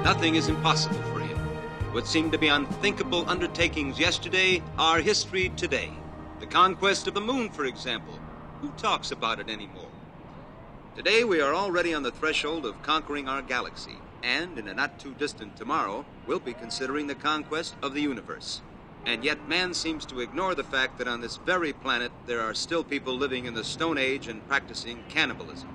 Nothing is impossible for him. What seemed to be unthinkable undertakings yesterday are history today. The conquest of the moon, for example. Who talks about it anymore? Today we are already on the threshold of conquering our galaxy, and in a not-too-distant tomorrow, we'll be considering the conquest of the universe. And yet man seems to ignore the fact that on this very planet there are still people living in the Stone Age and practicing cannibalism.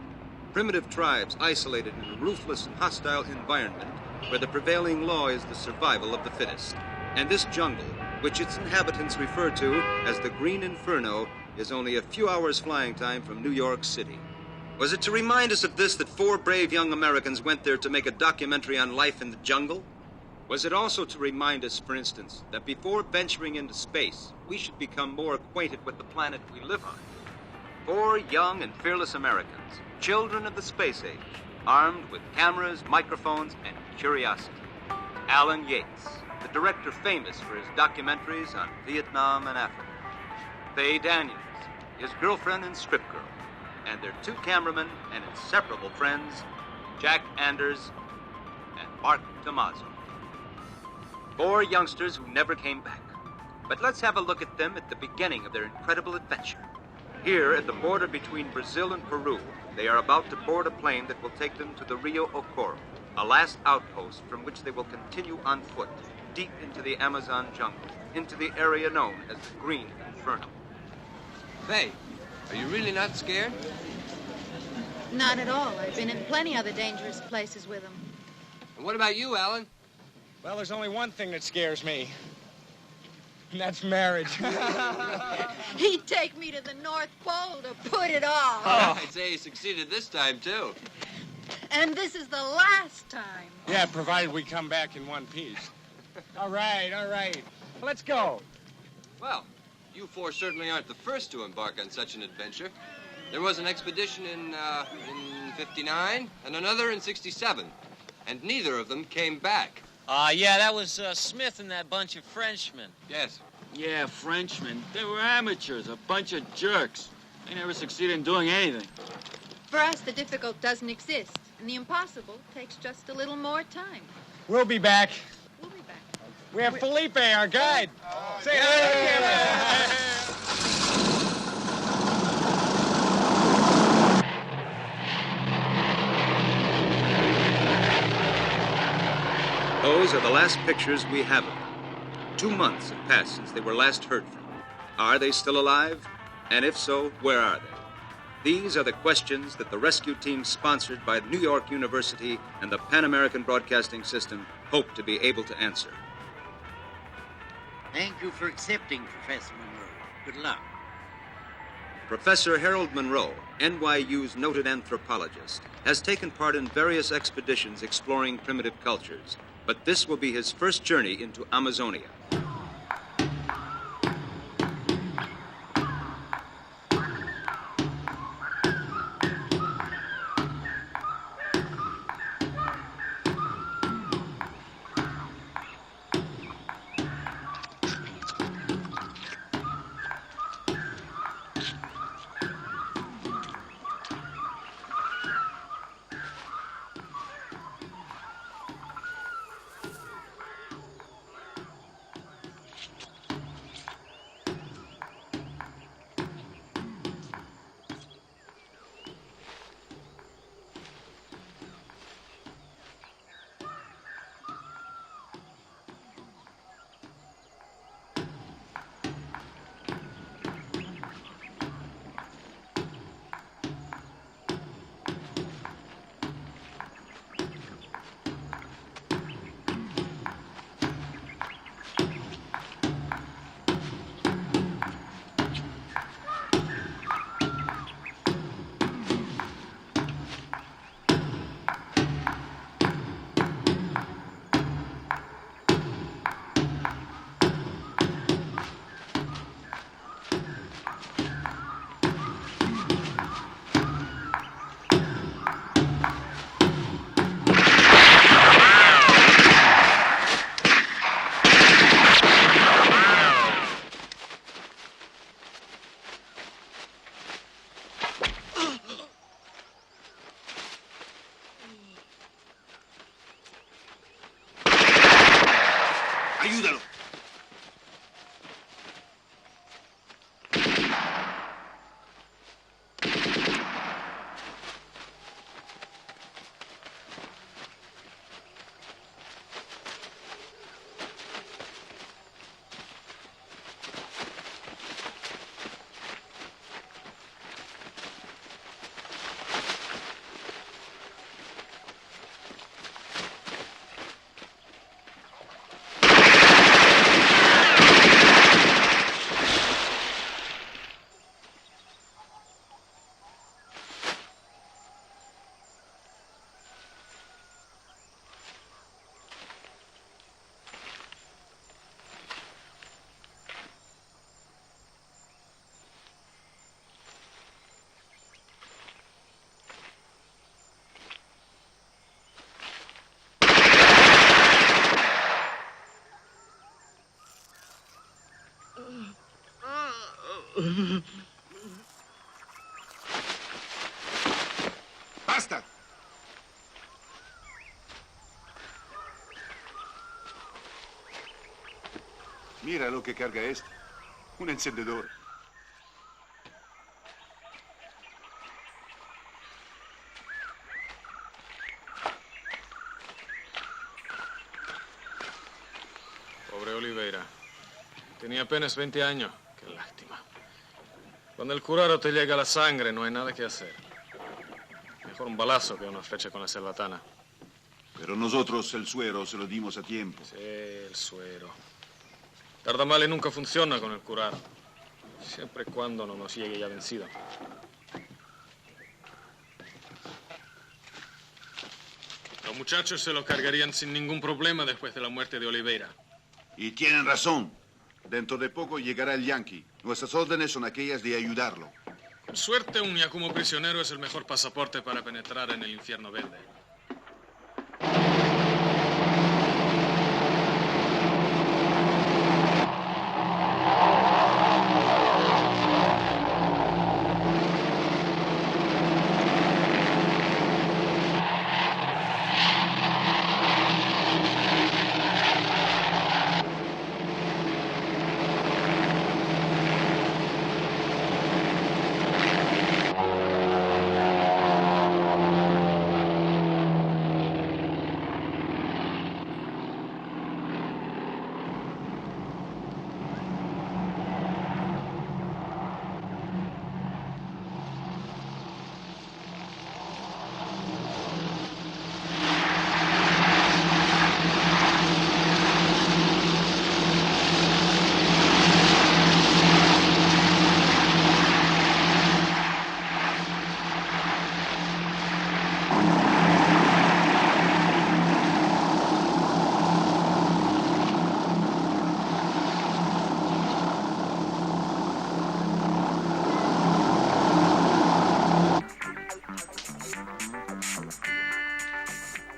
Primitive tribes isolated in a ruthless and hostile environment where the prevailing law is the survival of the fittest. And this jungle, which its inhabitants refer to as the Green Inferno, is only a few hours flying time from New York City. Was it to remind us of this that 4 brave young Americans went there to make a documentary on life in the jungle? Was it also to remind us, for instance, that before venturing into space, we should become more acquainted with the planet we live on? 4 young and fearless Americans, children of the space age, armed with cameras, microphones, and curiosity. Alan Yates, the director famous for his documentaries on Vietnam and Africa. Faye Daniels, his girlfriend and script girl, and their 2 cameramen and inseparable friends, Jack Anders and Mark Tomaso. 4 youngsters who never came back. But let's have a look at them at the beginning of their incredible adventure. Here, at the border between Brazil and Peru, they are about to board a plane that will take them to the Rio Ocoro, a last outpost from which they will continue on foot, deep into the Amazon jungle, into the area known as the Green Inferno. Faye, are you really not scared? Not at all. I've been in plenty other dangerous places with them. And what about you, Alan? Well, there's only one thing that scares me, and that's marriage. He'd take me to the North Pole to put it off. Oh, I'd say he succeeded this time, too. And this is the last time. Yeah, provided we come back in one piece. All right. Let's go. Well, you 4 certainly aren't the first to embark on such an adventure. There was an expedition in 59 and another in 67, and neither of them came back. Yeah, that was Smith and that bunch of Frenchmen. Yes. Yeah, Frenchmen. They were amateurs, a bunch of jerks. They never succeeded in doing anything. For us, the difficult doesn't exist, and the impossible takes just a little more time. We'll be back. We'll be back. We have Felipe, our guide. Say hi. Those are the last pictures we have of them. 2 months have passed since they were last heard from. Are they still alive? And if so, where are they? These are the questions that the rescue team sponsored by New York University and the Pan American Broadcasting System hope to be able to answer. Thank you for accepting, Professor Monroe. Good luck. Professor Harold Monroe, NYU's noted anthropologist, has taken part in various expeditions exploring primitive cultures, but this will be his first journey into Amazonia. Ayúdalo. ¡Basta! Mira lo que carga esto. Un encendedor. Pobre Oliveira. Tenía apenas 20 años. Qué lástima. Cuando el curaro te llega la sangre, no hay nada que hacer. Mejor un balazo que una flecha con la cerbatana. Pero nosotros el suero se lo dimos a tiempo. Sí, el suero. Tarda mal y nunca funciona con el curaro. Siempre y cuando no nos llegue ya vencido. Los muchachos se lo cargarían sin ningún problema después de la muerte de Oliveira. Y tienen razón. Dentro de poco llegará el Yankee. Nuestras órdenes son aquellas de ayudarlo. Con suerte, un Yakumo prisionero es el mejor pasaporte para penetrar en el infierno verde.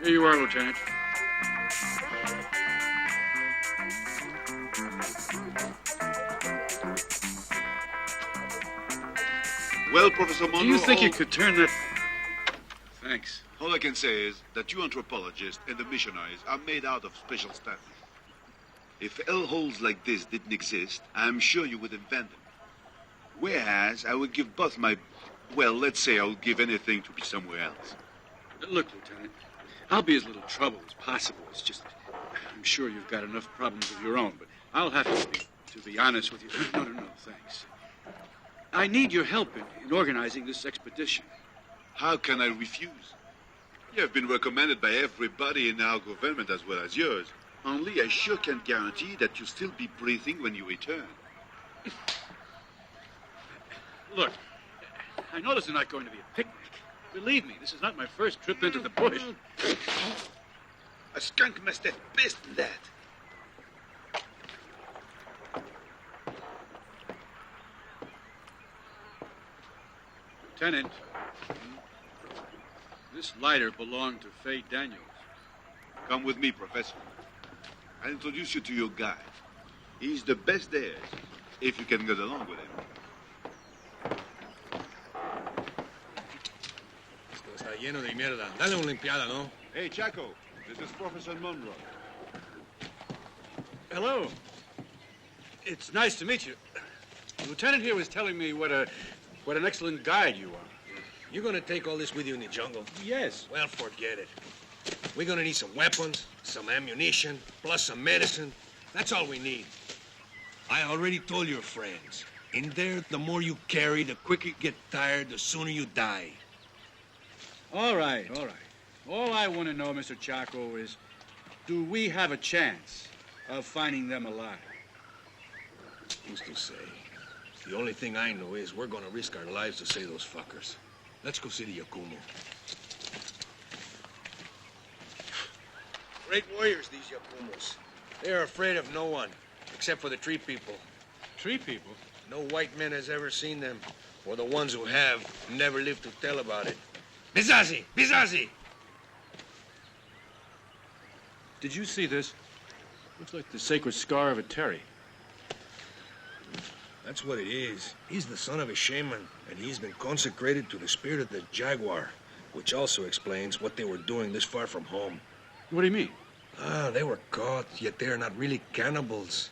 Here you are, Lieutenant. Well, Professor Monroe... Do you think you could turn that... Thanks. All I can say is that you anthropologists and the missionaries are made out of special stuff. If hellholes like this didn't exist, I'm sure you would invent them. Whereas I would give both my... Well, let's say I would give anything to be somewhere else. Look, Lieutenant, I'll be as little trouble as possible. It's just that I'm sure you've got enough problems of your own, but I'll have to be honest with you. No, thanks. I need your help in organizing this expedition. How can I refuse? You have been recommended by everybody in our government as well as yours. Only I sure can't guarantee that you'll still be breathing when you return. Look, I know this is not going to be a picnic. Believe me, this is not my first trip into the bush. A skunk must have pissed in that. Lieutenant, this lighter belonged to Faye Daniels. Come with me, Professor. I'll introduce you to your guide. He's the best there, if you can get along with him. Esto está lleno de mierda. Dale una limpiada, ¿no? Hey, Chaco, this is Professor Monroe. Hello. It's nice to meet you. The lieutenant here was telling me what an excellent guide you are. You gonna take all this with you in the jungle? Yes. Well, forget it. We're gonna need some weapons, some ammunition, plus some medicine. That's all we need. I already told your friends. In there, the more you carry, the quicker you get tired, the sooner you die. All right. All I want to know, Mr. Chaco, is do we have a chance of finding them alive? Who's to say? The only thing I know is we're gonna risk our lives to save those fuckers. Let's go see the Yakumo. Great warriors, these Yakumos. They are afraid of no one, except for the tree people. Tree people? No white man has ever seen them, or the ones who have never lived to tell about it. Bizazi! Bizazi! Did you see this? Looks like the sacred scar of a Terry. That's what it is. He's the son of a shaman, and he's been consecrated to the spirit of the jaguar, which also explains what they were doing this far from home. What do you mean? They were caught, yet they are not really cannibals,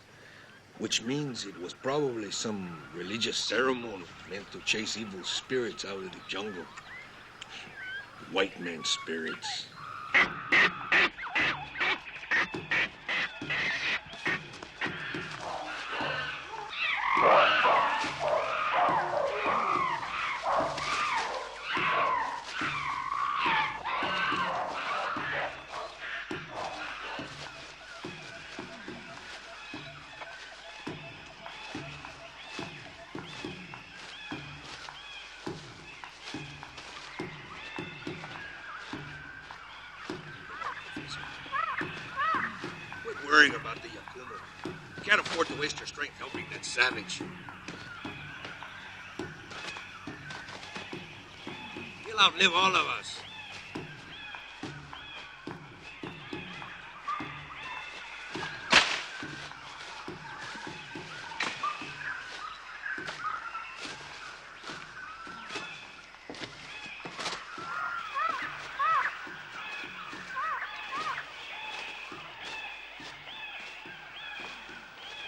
which means it was probably some religious ceremony meant to chase evil spirits out of the jungle. White man's spirits. Worrying about the Yakumo. You can't afford to waste your strength helping that savage. He'll outlive all of us.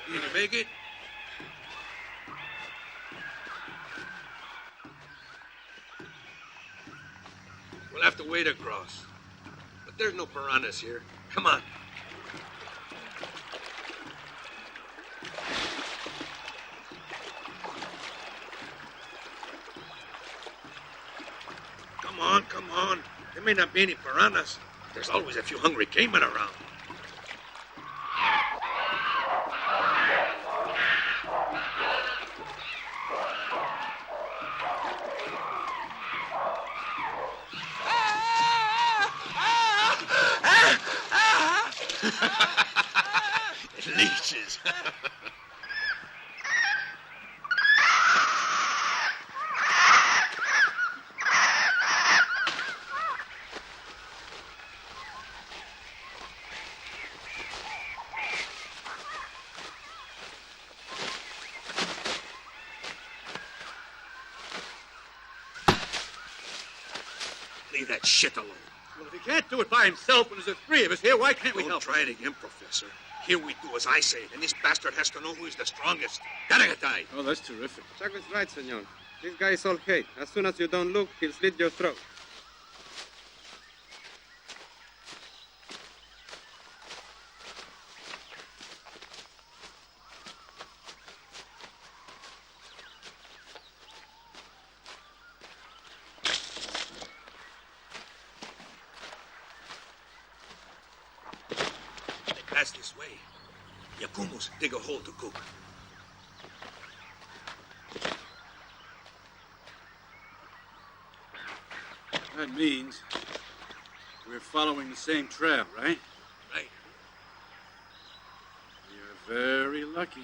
Can you make it? We'll have to wade across. But there's no piranhas here. Come on. Come on. There may not be any piranhas. There's always a few hungry caiman around. Leeches. Leave that shit alone. Well, if he can't do it by himself when there's the three of us here, why can't we Don't help? try it again, Professor. Here we do as I say, and this bastard has to know who is the strongest. Garagatai. Oh, that's terrific. Chaco's right, senor. This guy is all hate. As soon as you don't look, he'll slit your throat. They pass this way. Yakumos dig a hole to cook. That means we're following the same trail, right? Right. You're very lucky.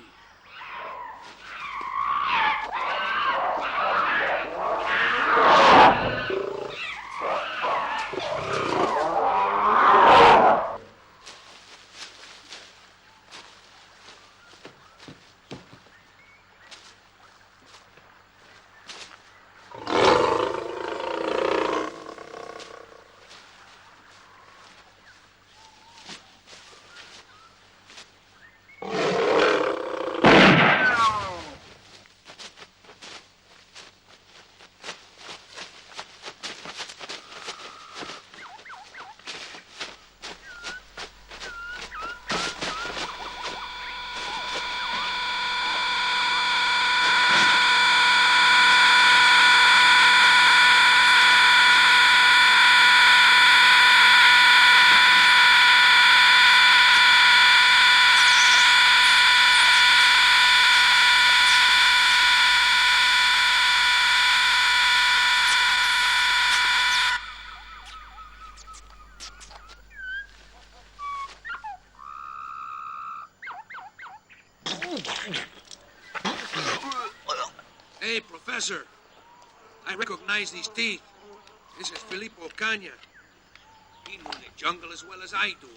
Hey, Professor. I recognize these teeth. This is Filippo Cagna. He knew the jungle as well as I do.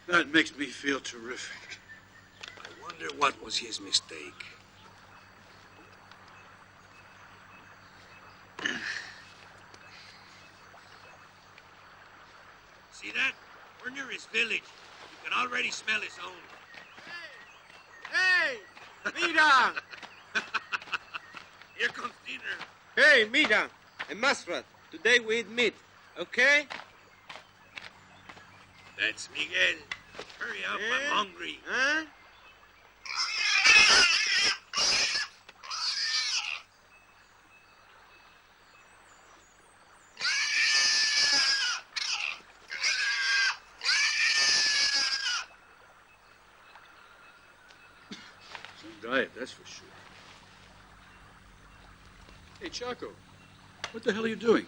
That makes me feel terrific. I wonder what was his mistake. See that? We're near his village. You can already smell his own. Hey! Mira! Here comes dinner. Hey, mira! A muskrat. Today we eat meat, okay? That's Miguel. Hurry up, I'm hungry. Huh? Some diet, that's for sure. Hey, Chaco, what the hell are you doing?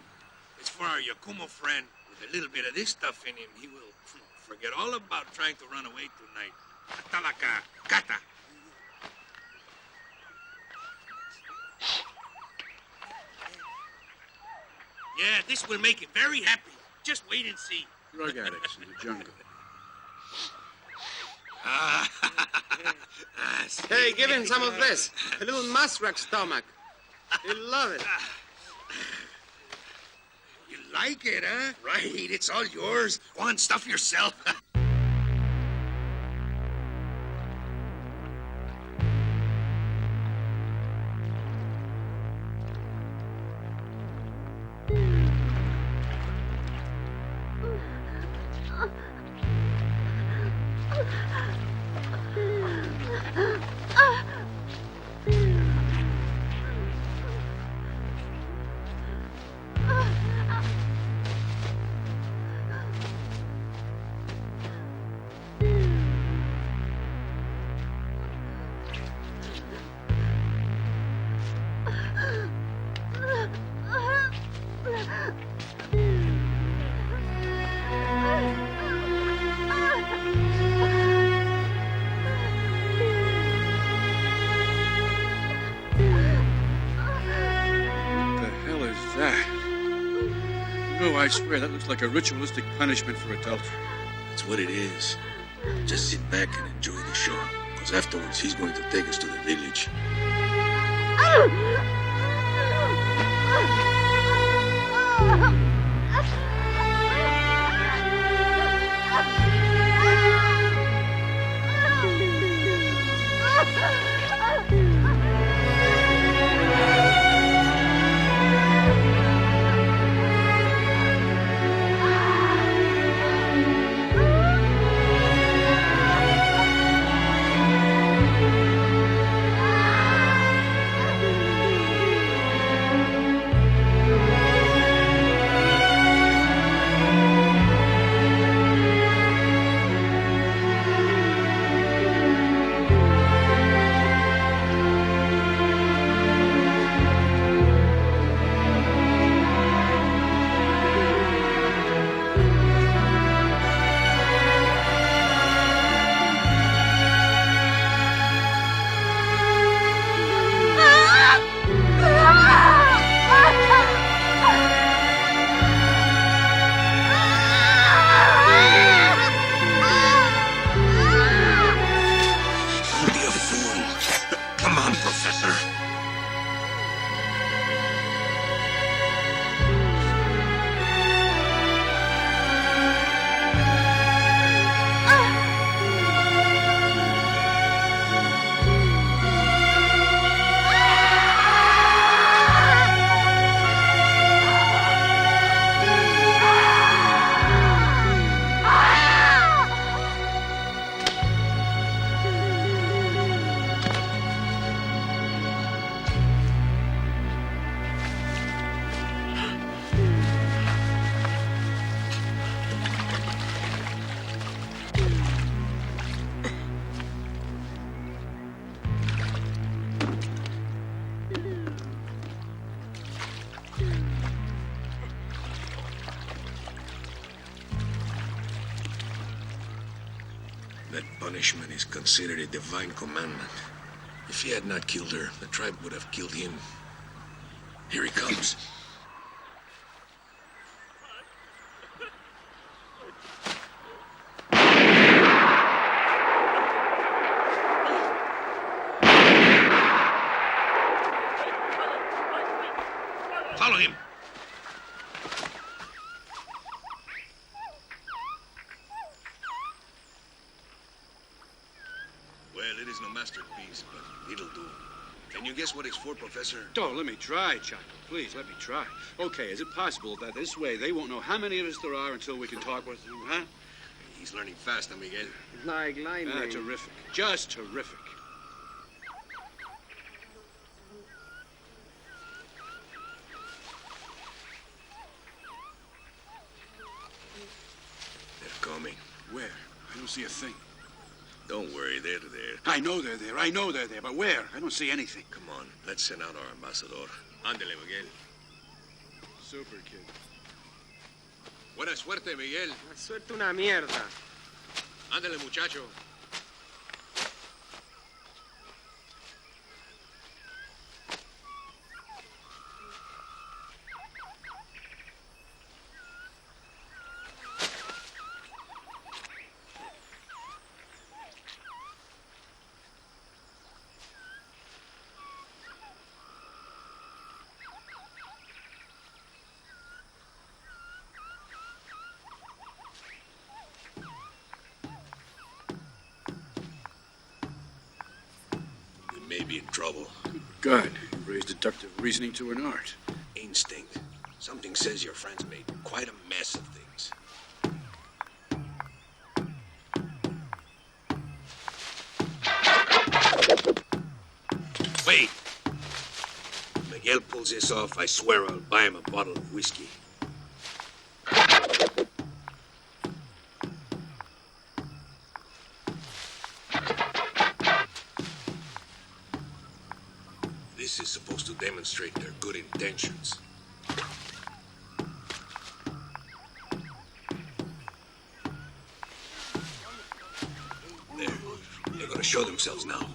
It's for our Yakumo friend. With a little bit of this stuff in him, he will forget all about trying to run away tonight. Atalaka, kata. Yeah, this will make him very happy. Just wait and see. Drug addicts in the jungle. Hey, give him some of this. A little muskrat stomach. He'll love it. You like it, huh? Right, it's all yours. Go on, stuff yourself. I swear, that looks like a ritualistic punishment for adultery. That's what it is. Just sit back and enjoy the show. Because afterwards, he's going to take us to the village. That punishment is considered a divine commandment. If he had not killed her, the tribe would have killed him. Here he comes. Follow him. Well, it is no masterpiece, but it'll do. Can you guess what it's for, Professor? Oh, let me try, Chaco. Please, let me try. Okay, is it possible that this way they won't know how many of us there are until we can talk with them, huh? He's learning fast, Miguel. Like lightning. Terrific. Just terrific. They're coming. Where? I don't see a thing. Don't worry, they're there. I know they're there. I know they're there. But where? I don't see anything. Come on, let's send out our ambassador. Ándale, Miguel. Super, kid. Buena suerte, Miguel. Suerte una mierda. Ándale, muchacho. We may be in trouble. God, you raised deductive reasoning to an art. Instinct. Something says your friends made quite a mess of things. Wait! If Miguel pulls this off, I swear I'll buy him a bottle of whiskey. This is supposed to demonstrate their good intentions. There. They're gonna show themselves now.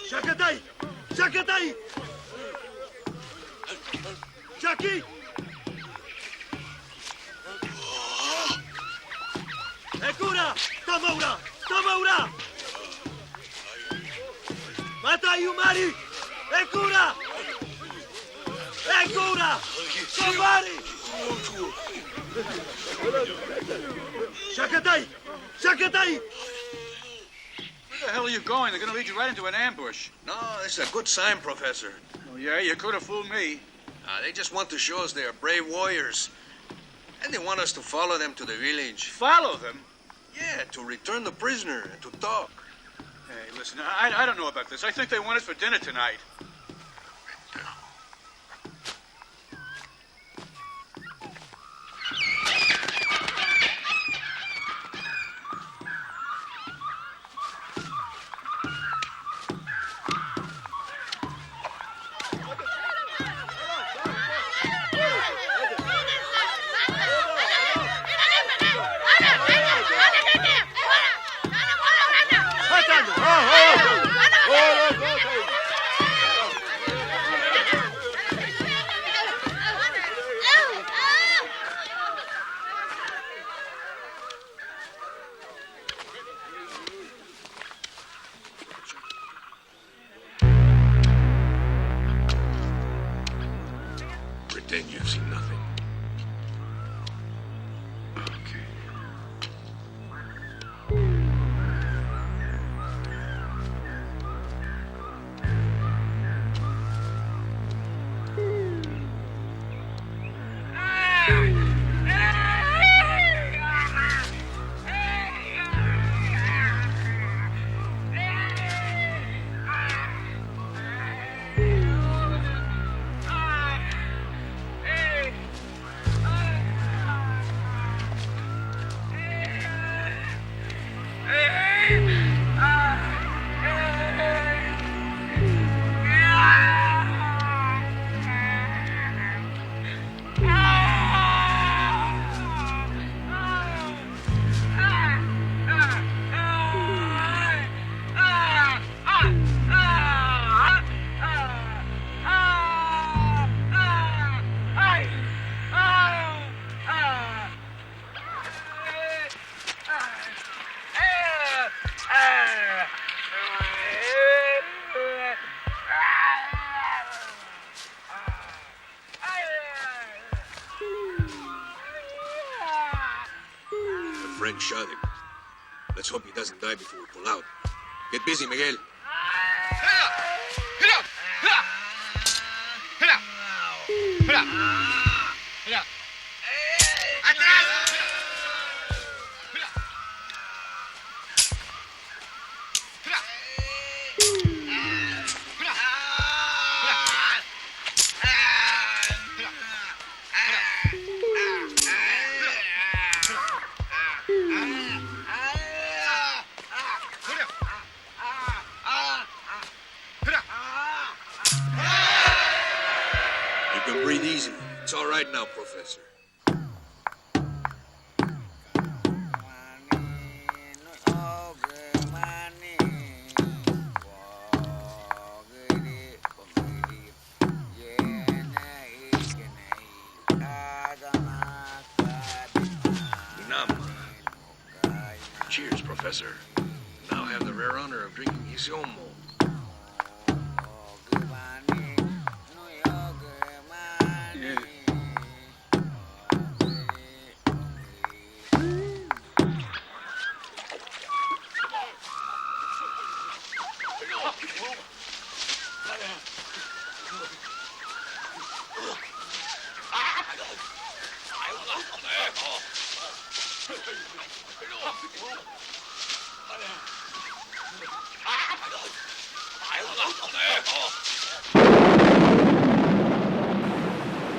Shakatai! Shakatai! Jackie! Ekura! Tamaura! Tamaura! Mata Yumari! Ekura! Ekura! Somebody! Shakatai! Shakatai! Where the hell are you going? They're gonna lead you right into an ambush. No, this is a good sign, Professor. Oh, yeah? You could have fooled me. They just want to show us they are brave warriors. And they want us to follow them to the village. Follow them? Yeah, to return the prisoner and to talk. Hey, listen, I don't know about this. I think they want us for dinner tonight. friend shot him. Let's hope he doesn't die before we pull out. Get busy, Miguel. You can breathe easy. It's all right now, Professor. Cheers, Professor. Now I have the rare honor of drinking his own malt.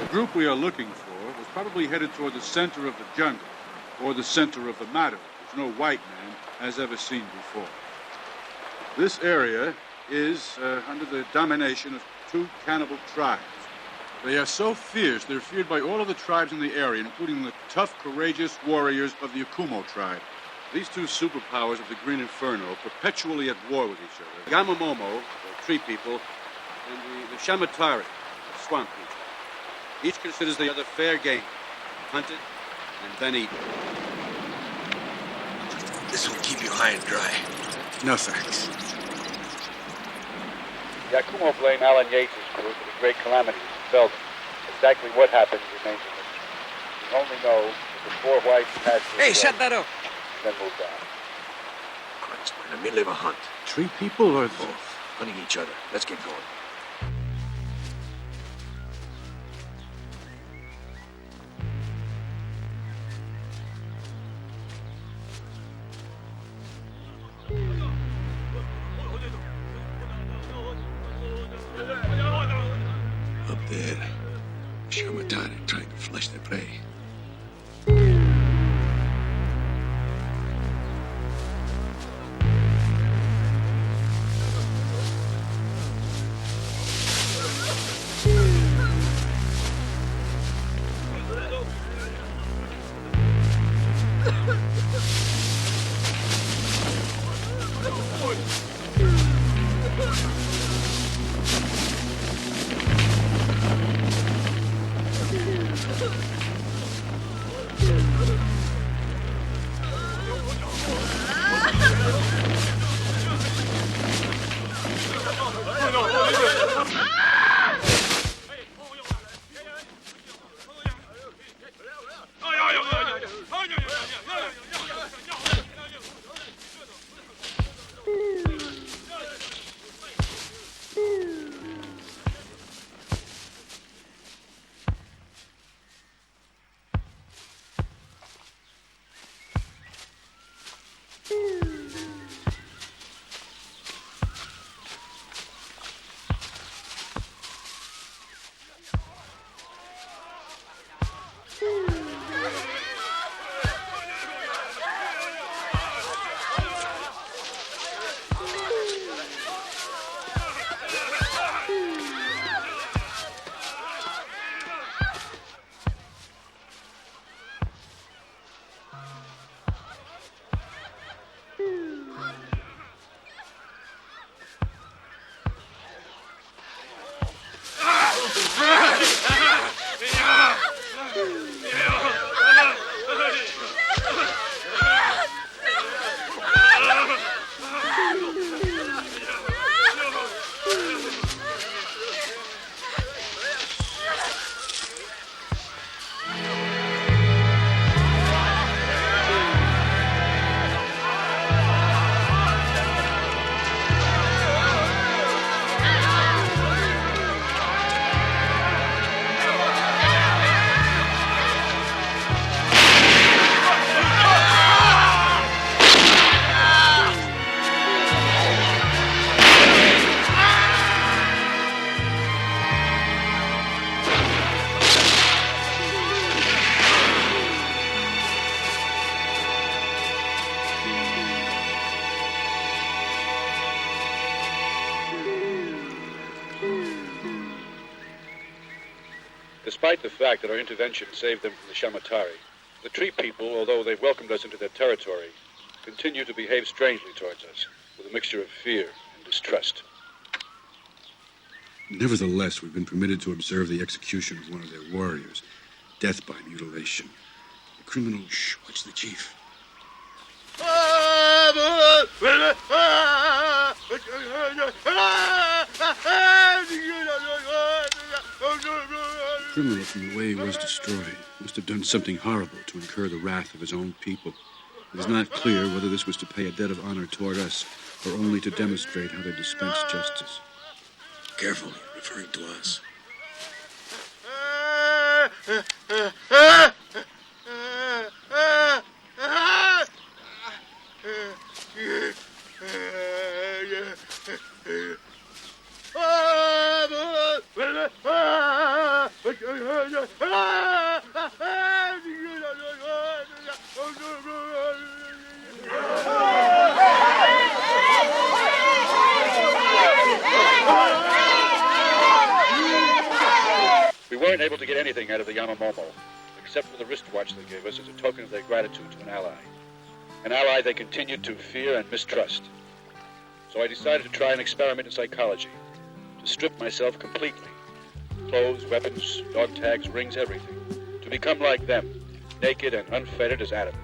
The group we are looking for was probably headed toward the center of the jungle, or the center of the matter, which no white man has ever seen before. This area is under the domination of two cannibal tribes. They are so fierce, they're feared by all of the tribes in the area, including the tough, courageous warriors of the Akumo tribe. These two superpowers of the Green Inferno are perpetually at war with each other. Yamamomo, the tree people, and the Shamatari, the swamp people. Each considers the other fair game, hunted and then eaten. This will keep you high and dry. No thanks. The Akumo blame Alan Yates' crew for the great calamities in Belgium. Exactly what happened remains a mystery. We only know that the four whites passed through shut that up! then moved on. Christ, we're in the middle of a hunt. Tree people or Both. Hunting each other. Let's get going. Up there, Shamatari trying to flush their prey. Despite the fact that our intervention saved them from the Shamatari, the tree people, although they've welcomed us into their territory, continue to behave strangely towards us, with a mixture of fear and distrust. Nevertheless, we've been permitted to observe the execution of one of their warriors. Death by mutilation. The criminal... Shh, watch the chief. The criminal from the way he was destroyed must have done something horrible to incur the wrath of his own people. It is not clear whether this was to pay a debt of honor toward us or only to demonstrate how they dispense justice. Careful, referring to us. We weren't able to get anything out of the Yamamomo, except for the wristwatch they gave us as a token of their gratitude to an ally. An ally they continued to fear and mistrust. So I decided to try an experiment in psychology, to strip myself completely. Clothes, weapons, dog tags, rings, everything. To become like them, naked and unfettered as Adam.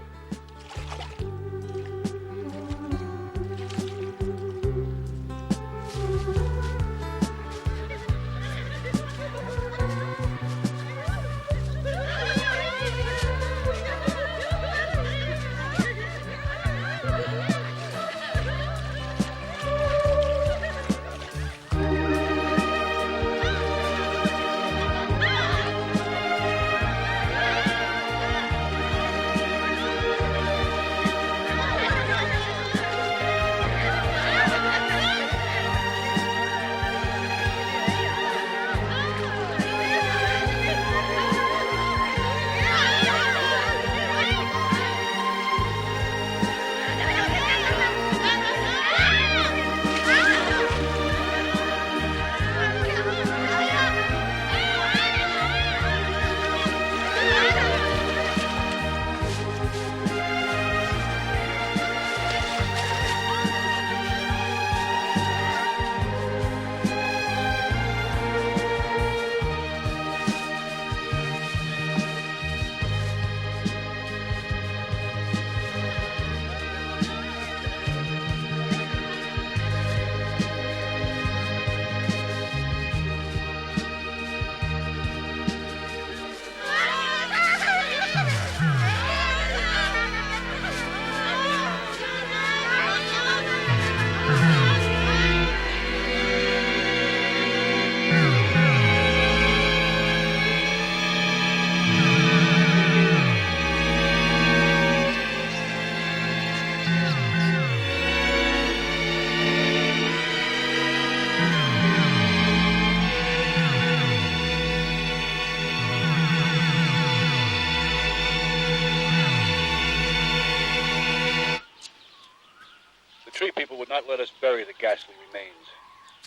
Not let us bury the ghastly remains,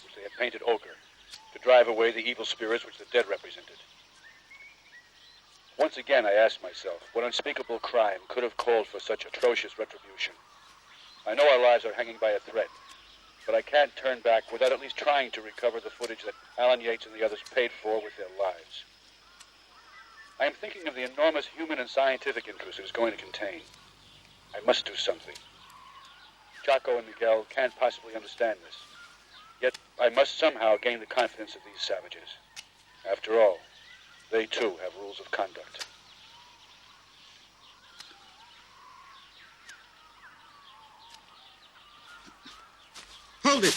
which they had painted ochre, to drive away the evil spirits which the dead represented. Once again, I asked myself, what unspeakable crime could have called for such atrocious retribution? I know our lives are hanging by a thread, but I can't turn back without at least trying to recover the footage that Alan Yates and the others paid for with their lives. I am thinking of the enormous human and scientific interest it is going to contain. I must do something. Chaco and Miguel can't possibly understand this. Yet I must somehow gain the confidence of these savages. After all, they too have rules of conduct. Hold it!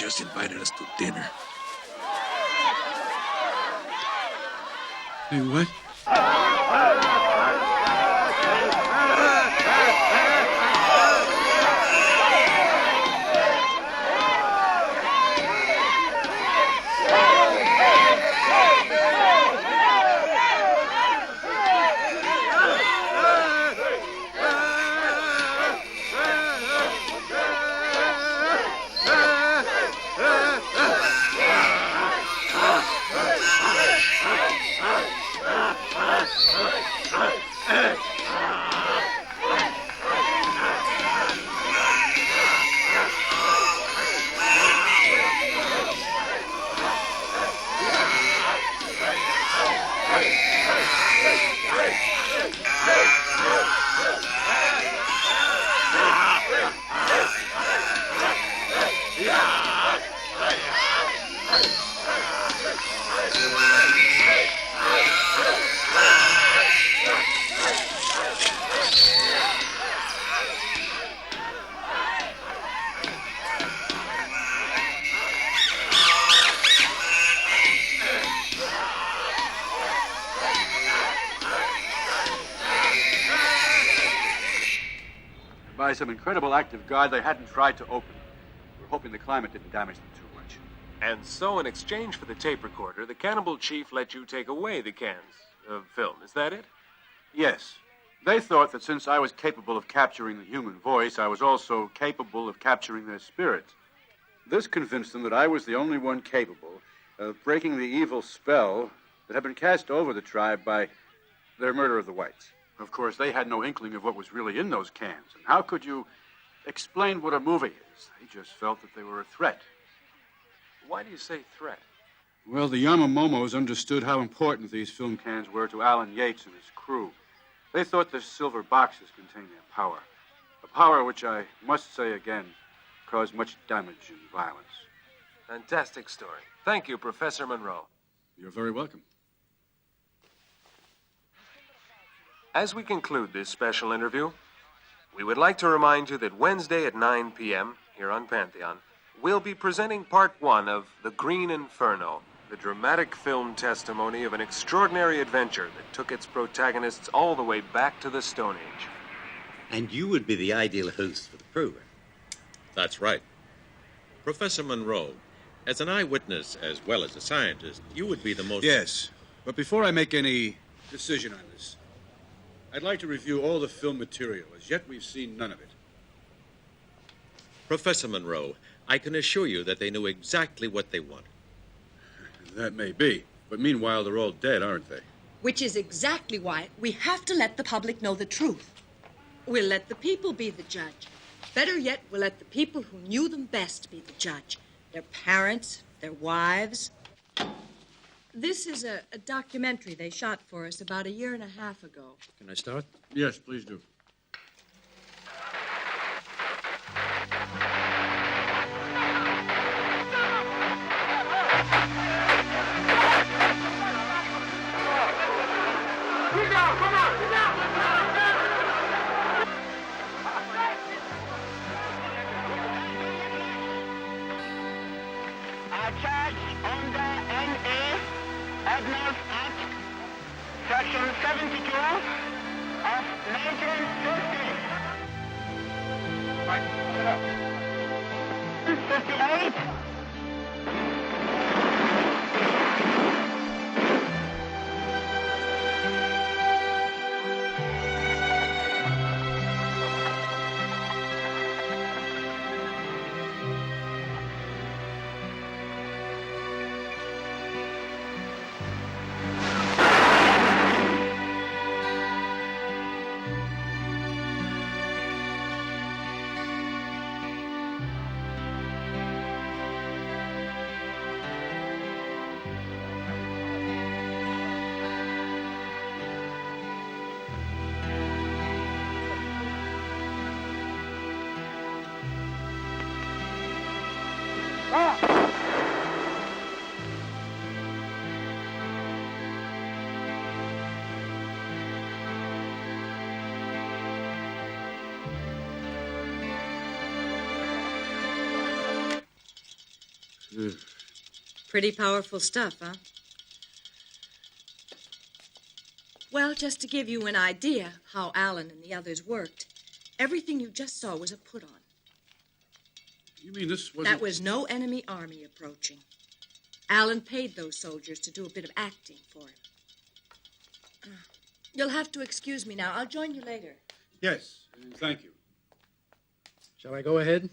just invited us to dinner. Hey, what? By some incredible act of God, they hadn't tried to open it. We were hoping the climate didn't damage them too much. And so, in exchange for the tape recorder, the Cannibal chief let you take away the cans of film. Is that it? Yes. They thought that since I was capable of capturing the human voice, I was also capable of capturing their spirits. This convinced them that I was the only one capable of breaking the evil spell that had been cast over the tribe by their murder of the whites. Of course, they had no inkling of what was really in those cans. And how could you explain what a movie is? They just felt that they were a threat. Why do you say threat? Well, the Yamamomos understood how important these film cans were to Alan Yates and his crew. They thought the silver boxes contained their power. A power which I must say again caused much damage and violence. Fantastic story. Thank you, Professor Monroe. You're very welcome. As we conclude this special interview, we would like to remind you that Wednesday at 9 p.m. here on Pantheon, we'll be presenting part 1 of The Green Inferno, the dramatic film testimony of an extraordinary adventure that took its protagonists all the way back to the Stone Age. And you would be the ideal host for the program. That's right. Professor Monroe, as an eyewitness as well as a scientist, you would be the most... Yes, but before I make any decision on this, I'd like to review all the film material. As yet, we've seen none of it. Professor Monroe, I can assure you that they knew exactly what they wanted. That may be, but meanwhile, they're all dead, aren't they? Which is exactly why we have to let the public know the truth. We'll let the people be the judge. Better yet, we'll let the people who knew them best be the judge. Their parents, their wives. This is a documentary they shot for us about 1.5 years ago. Can I start? Yes, please do. Section 72 of 1950. 58. Pretty powerful stuff, huh? Well, just to give you an idea how Alan and the others worked, everything you just saw was a put-on. You mean this wasn't... That was no enemy army approaching. Alan paid those soldiers to do a bit of acting for him. You'll have to excuse me now. I'll join you later. Yes, thank you. Shall I go ahead?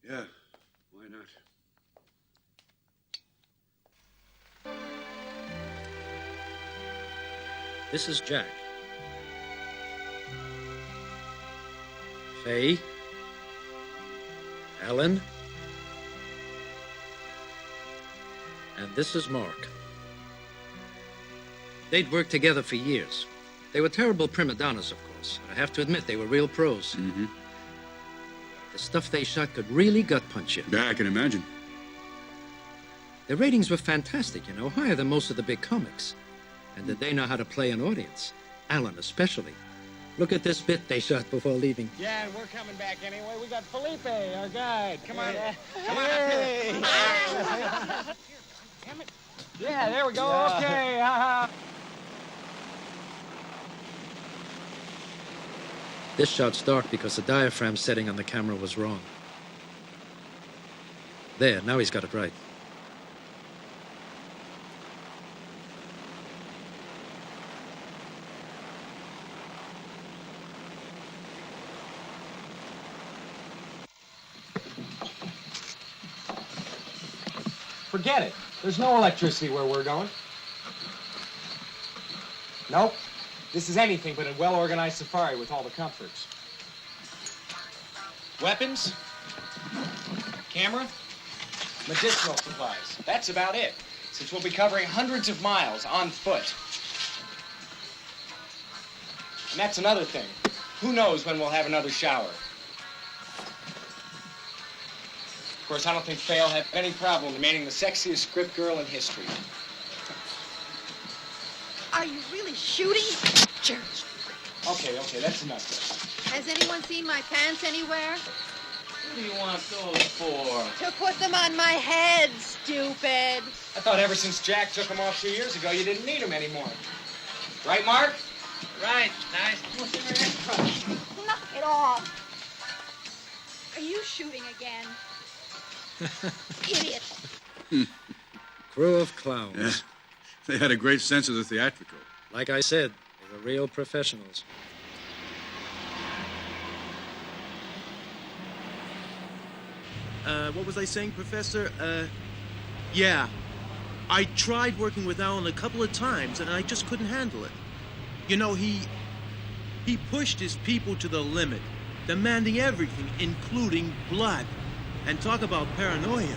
Yeah, why not? This is Jack. Faye. Alan. And this is Mark. They'd worked together for years. They were terrible prima donnas, of course. I have to admit, they were real pros. Mm-hmm. The stuff they shot could really gut punch you. Yeah, I can imagine. Their ratings were fantastic, you know, higher than most of the big comics. And did they know how to play an audience? Alan especially. Look at this bit they shot before leaving. Yeah, and we're coming back anyway. We got Felipe, our guide. Come on. Yeah. Come on up here. Damn it. Yeah, there we go. Yeah. Okay. This shot's dark because the diaphragm setting on the camera was wrong. There, now he's got it right. Forget it. There's no electricity where we're going. Nope. This is anything but a well-organized safari with all the comforts. Weapons, camera, medicinal supplies. That's about it, since we'll be covering hundreds of miles on foot. And that's another thing. Who knows when we'll have another shower? Of course, I don't think Faye will have any problem remaining the sexiest script girl in history. Are you really shooting? Jerks. Okay, that's enough. Has anyone seen my pants anywhere? What do you want those for? To put them on my head, stupid. I thought ever since Jack took them off 2 years ago, you didn't need them anymore. Right, Mark? Right. Nice. Knock it off. Are you shooting again? Idiot. Crew of clowns. Yeah. They had a great sense of the theatrical. Like I said, they were real professionals. What was I saying, Professor? Yeah. I tried working with Alan a couple of times, and I just couldn't handle it. You know, he pushed his people to the limit, demanding everything, including blood. And talk about paranoia.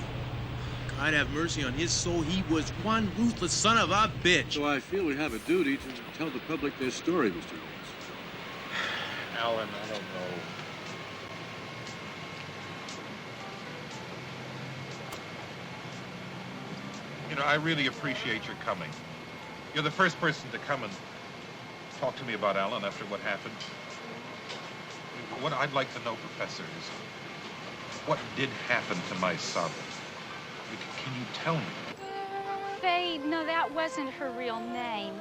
God have mercy on his soul. He was one ruthless son of a bitch. So I feel we have a duty to tell the public their story, Mr. Rhodes. Alan, I don't know. You know, I really appreciate your coming. You're the first person to come and talk to me about Alan after what happened. What I'd like to know, Professor, is what did happen to my son? Can you tell me? Faye, no, that wasn't her real name.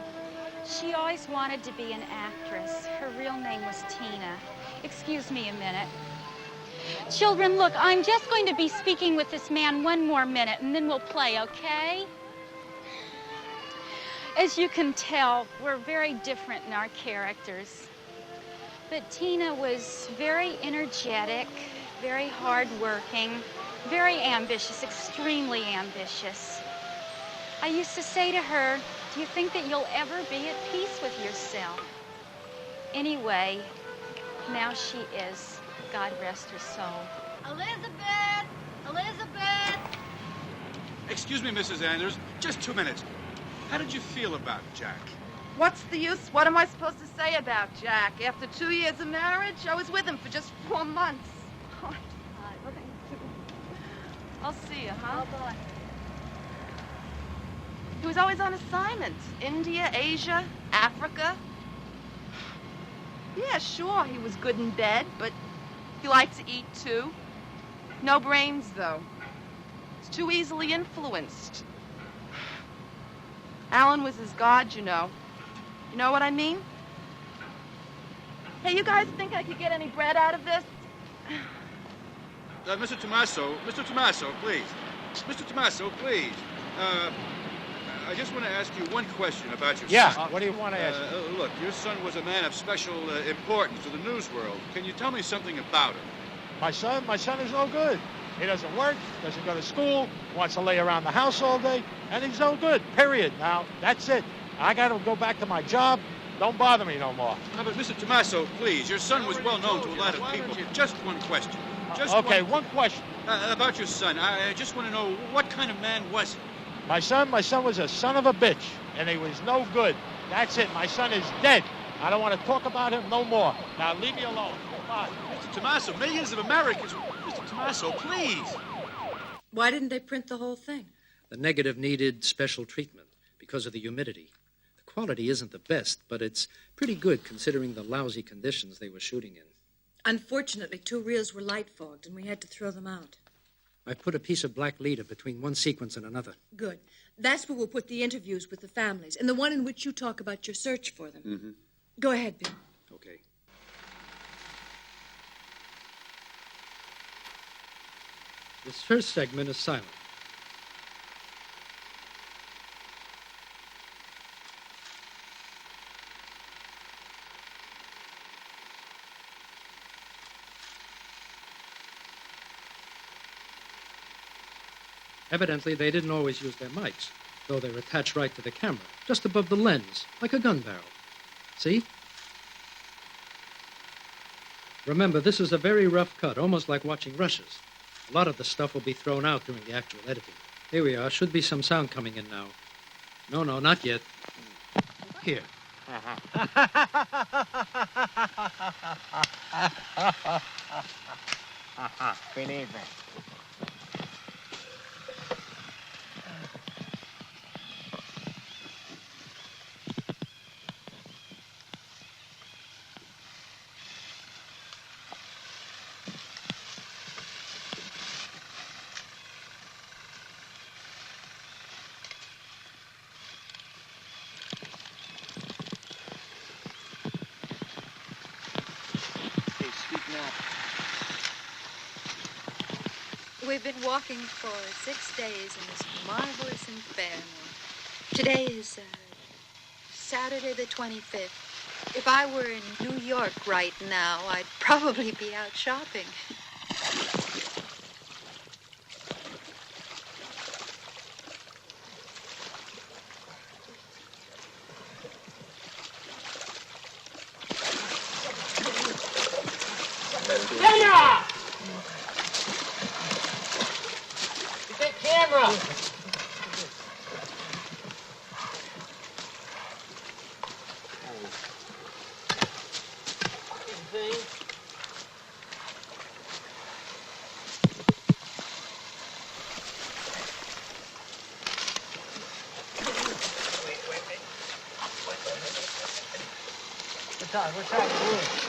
She always wanted to be an actress. Her real name was Tina. Excuse me a minute. Children, look, I'm just going to be speaking with this man one more minute, and then we'll play, okay? As you can tell, we're very different in our characters. But Tina was very energetic, very hardworking, very ambitious, extremely ambitious. I used to say to her, do you think that you'll ever be at peace with yourself? Anyway, now she is. God rest her soul. Elizabeth! Elizabeth! Excuse me, Mrs. Anders. Just 2 minutes. How did you feel about Jack? What's the use? What am I supposed to say about Jack? After 2 years of marriage, I was with him for just 4 months. Oh, I'll see you, huh? Bye-bye. He was always on assignment. India, Asia, Africa. Yeah, sure, he was good in bed, but he liked to eat, too. No brains, though. was too easily influenced. Alan was his god, you know. You know what I mean? Hey, you guys think I could get any bread out of this? Mr. Tommaso, please. Mr. Tommaso, please. I just want to ask you one question about your son. What do you want to ask? Look, your son was a man of special importance to the news world. Can you tell me something about him? My son is no good. He doesn't work, doesn't go to school, wants to lay around the house all day, and he's no good, period. Now, that's it. I got to go back to my job. Don't bother me no more. No, but Mr. Tommaso, please, your son was well known to a lot of people. Just one question. One question. About your son. I just want to know, what kind of man was he? My son was a son of a bitch, and he was no good. That's it. My son is dead. I don't want to talk about him no more. Now, leave me alone. Goodbye. Mr. Tommaso, millions of Americans... Mr. Tommaso, please. Why didn't they print the whole thing? The negative needed special treatment because of the humidity. The quality isn't the best, but it's pretty good considering the lousy conditions they were shooting in. Unfortunately, 2 reels were light fogged, and we had to throw them out. I put a piece of black leader between one sequence and another. Good. That's where we'll put the interviews with the families, and the one in which you talk about your search for them. Mm-hmm. Go ahead, Bill. Okay. This first segment is silent. Evidently, they didn't always use their mics, though they're attached right to the camera, just above the lens, like a gun barrel. See? Remember, this is a very rough cut, almost like watching rushes. A lot of the stuff will be thrown out during the actual editing. Here we are. Should be some sound coming in now. No, not yet. Here. Good evening. We've been walking for 6 days in this marvelous inferno. Today is Saturday the 25th. If I were in New York right now, I'd probably be out shopping. Camera! What's happening?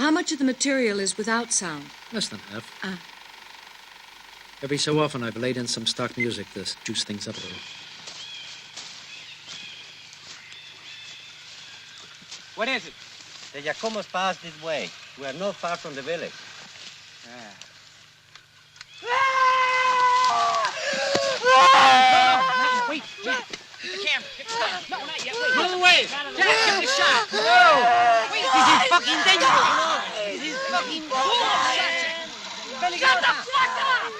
How much of the material is without sound? Less than half. Ah. Every so often, I've laid in some stock music to juice things up a little. What is it? The Giacomo's pass this way. We are not far from the village. Wait, Jack. Get the camera. Get the camera. No, not yet. Wait. Move away. Jack, give me a shot. No. Wait. This is fucking dangerous. This is fucking bullshit. Shut the fuck up!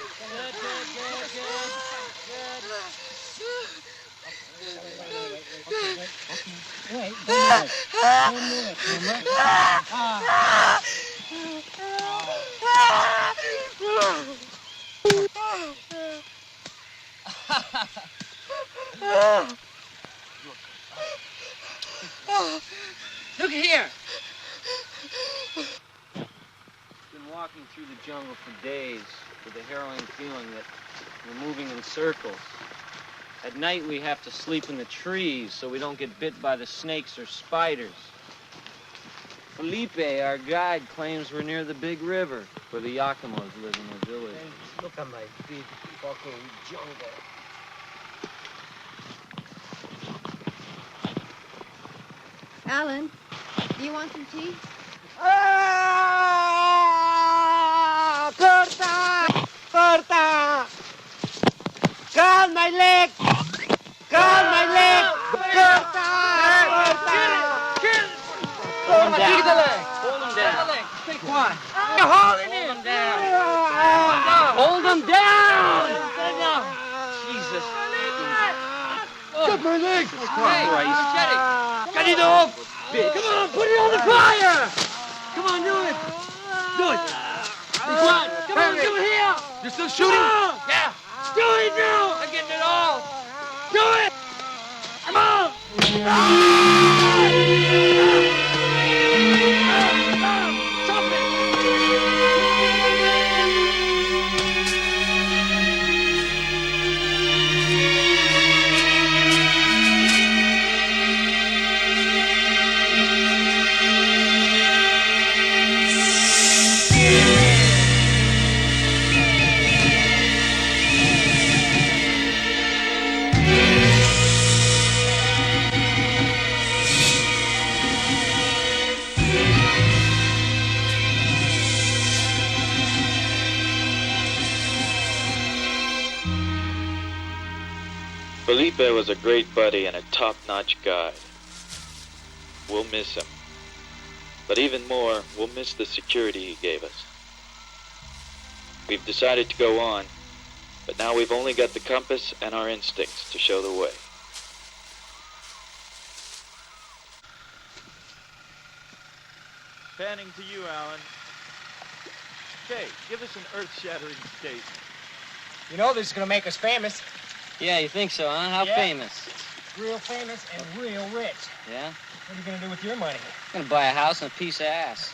Look here. Been walking through the jungle for days with a harrowing feeling that we're moving in circles. At night, we have to sleep in the trees so we don't get bit by the snakes or spiders. Felipe, our guide, claims we're near the big river where the Yakimos live in a village. Look at my big fucking jungle. Alan, do you want some tea? Corta! Corta! Cut my leg! Cut my leg! Corta! Hold him down. Hold him down. Stay quiet. You're holding him. Hold him down. Hold him down! Jesus. Cut my leg! Christ. Get it off! Come on, put it on the fire! Come on, do it! Do it! Be quiet! Come on, do it here! You're still shooting? Yeah! Do it now! I'm getting it all! Do it! Come on! Felipe was a great buddy and a top-notch guide. We'll miss him. But even more, we'll miss the security he gave us. We've decided to go on, but now we've only got the compass and our instincts to show the way. Panning to you, Alan. Okay, give us an earth-shattering state. You know this is going to make us famous. Yeah, you think so, huh? How Yeah. famous? Real famous and real rich. Yeah? What are you going to do with your money? I'm gonna buy a house and a piece of ass.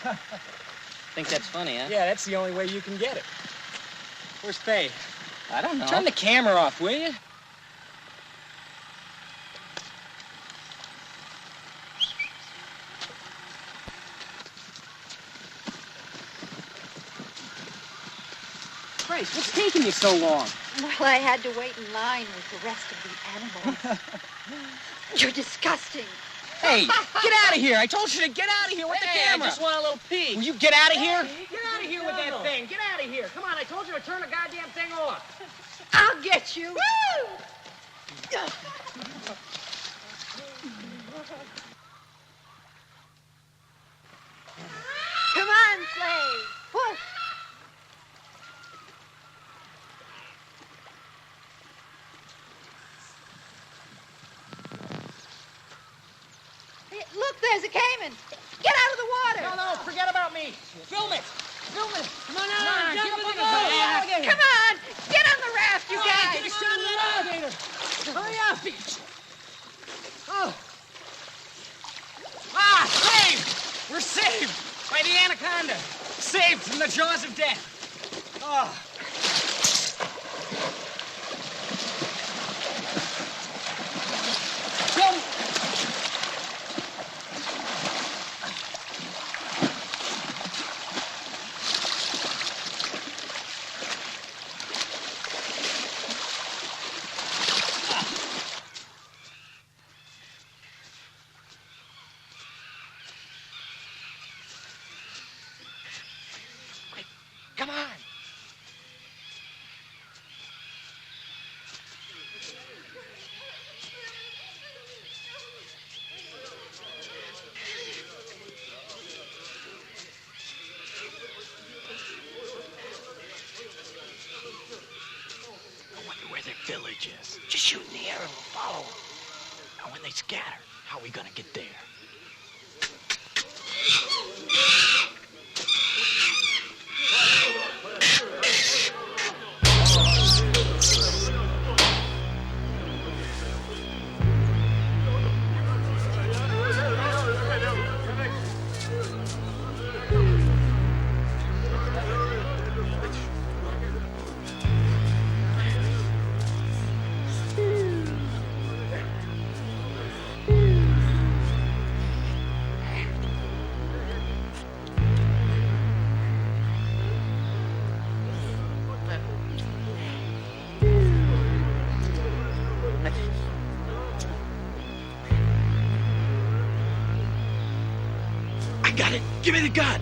Think that's funny, huh? Yeah, that's the only way you can get it. Where's Faye? I don't know. Turn the camera off, will you? Christ, what's taking you so long? Well, I had to wait in line with the rest of the animals. You're disgusting. Hey, get out of here. I told you to get out of here with the camera. I just want a little peek. Will you get out of here? Get out of here with that thing. Get out of here. Come on, I told you to turn the goddamn thing off. I'll get you. Come on, Slade. Push. Hey, look, there's a caiman. Get out of the water. No, forget about me. Film it. Film it. Come on, Alan. Get Get up up on on the the boat. alligator. Come on. Get on the raft, you Come on, guys. get a shot of that alligator. Hurry up. Oh. Ah, saved. We're saved by the anaconda. Saved from the jaws of death. Oh. Film. shoot in the air and we'll follow them. And when they scatter, how are we gonna get there? I got it. Give me the gun.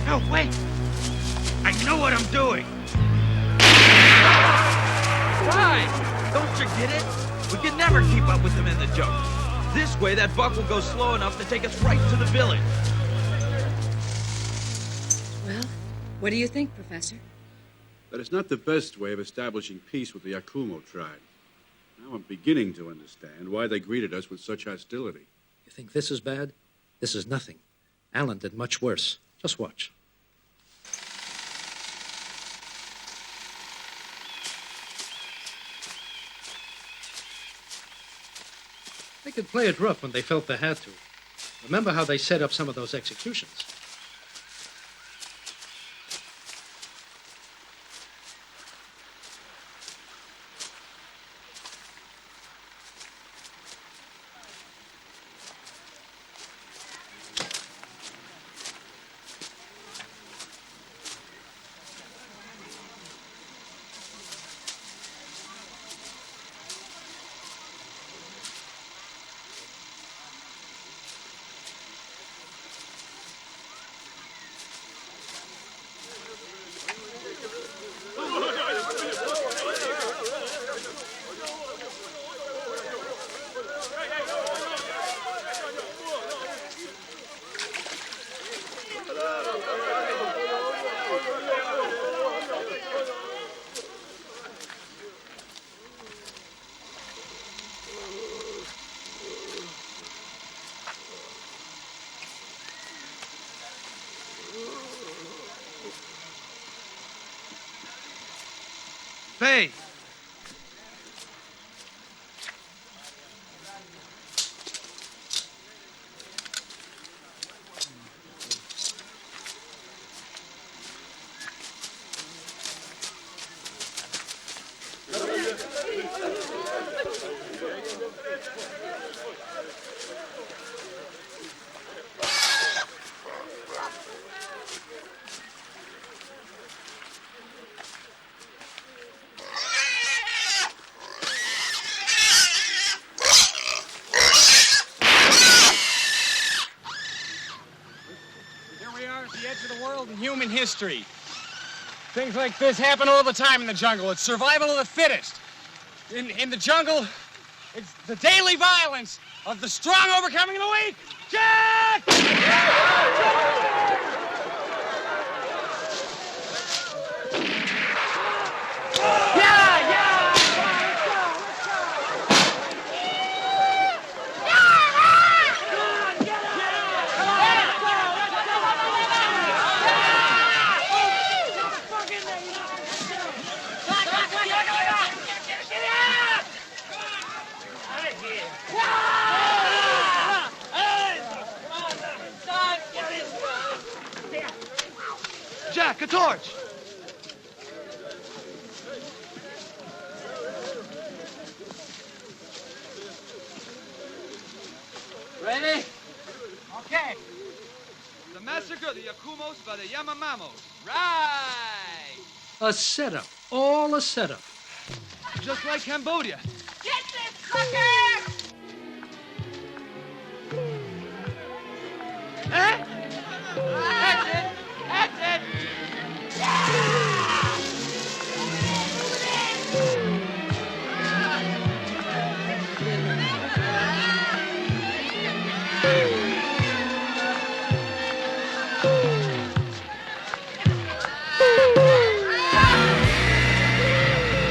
No, wait. I know what I'm doing. Right! Don't you get it? We can never keep up with them in the jungle. This way, that buck will go slow enough to take us right to the village. Well, what do you think, Professor? That it's not the best way of establishing peace with the Yakumo tribe. Now I'm beginning to understand why they greeted us with such hostility. You think this is bad? This is nothing. Alan did much worse. Just watch. They could play it rough when they felt they had to. Remember how they set up some of those executions. Faith! Human history. Things like this happen all the time in the jungle. It's survival of the fittest. In the jungle, it's the daily violence of the strong overcoming the weak. Jack! Jack, a torch! Ready? Okay. The massacre of the Yakumos by the Yamamamos. Right! A setup. All a setup. Just like Cambodia. Get this sucker! Eh? That's it! That's it!